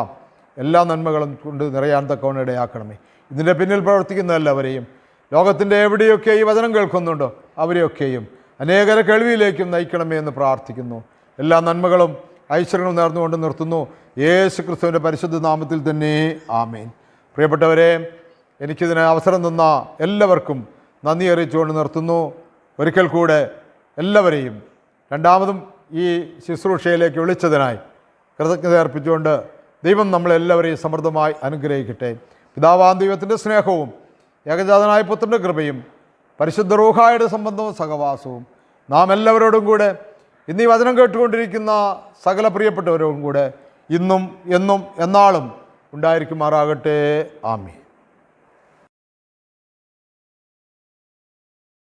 എല്ലാ നന്മകളും കൊണ്ട് നിറയാൻ തക്കവണ്ണം ഇടയാക്കണമേ. ഇതിൻ്റെ പിന്നിൽ പ്രവർത്തിക്കുന്ന എല്ലാവരെയും, ലോകത്തിൻ്റെ എവിടെയൊക്കെ ഈ വചനം കേൾക്കുന്നുണ്ടോ അവരെയൊക്കെയും അനേകരെ കേൾവിയിലേക്കും നയിക്കണമേ എന്ന് പ്രാർത്ഥിക്കുന്നു. എല്ലാ നന്മകളും ഐശ്വര്യങ്ങളും നേർന്നുകൊണ്ട് നിർത്തുന്നു. യേശു ക്രിസ്തുവിൻ്റെ പരിശുദ്ധ നാമത്തിൽ തന്നെ ആമേൻ. പ്രിയപ്പെട്ടവരെ, എനിക്കിതിന് അവസരം തന്ന എല്ലാവർക്കും നന്ദി അറിയിച്ചുകൊണ്ട് നിർത്തുന്നു. ഒരിക്കൽ കൂടെ എല്ലാവരെയും രണ്ടാമതും ഈ ശുശ്രൂഷയിലേക്ക് വിളിച്ചതിനായി കൃതജ്ഞത അർപ്പിച്ചുകൊണ്ട് ദൈവം നമ്മളെല്ലാവരെയും സമൃദ്ധമായി അനുഗ്രഹിക്കട്ടെ. പിതാവാം ദൈവത്തിൻ്റെ സ്നേഹവും ഏകജാതനായ പുത്രൻ്റെ കൃപയും പരിശുദ്ധ റൂഹായുടെ സംബന്ധവും സഹവാസവും നാം എല്ലാവരോടും കൂടെ, ഇന്ന് ഈ വചനം കേട്ടുകൊണ്ടിരിക്കുന്ന സകല പ്രിയപ്പെട്ടവരോടും കൂടെ ഇന്നും എന്നും എന്നാളും ഉണ്ടായിരിക്കുമാറാകട്ടെ. ആമേൻ.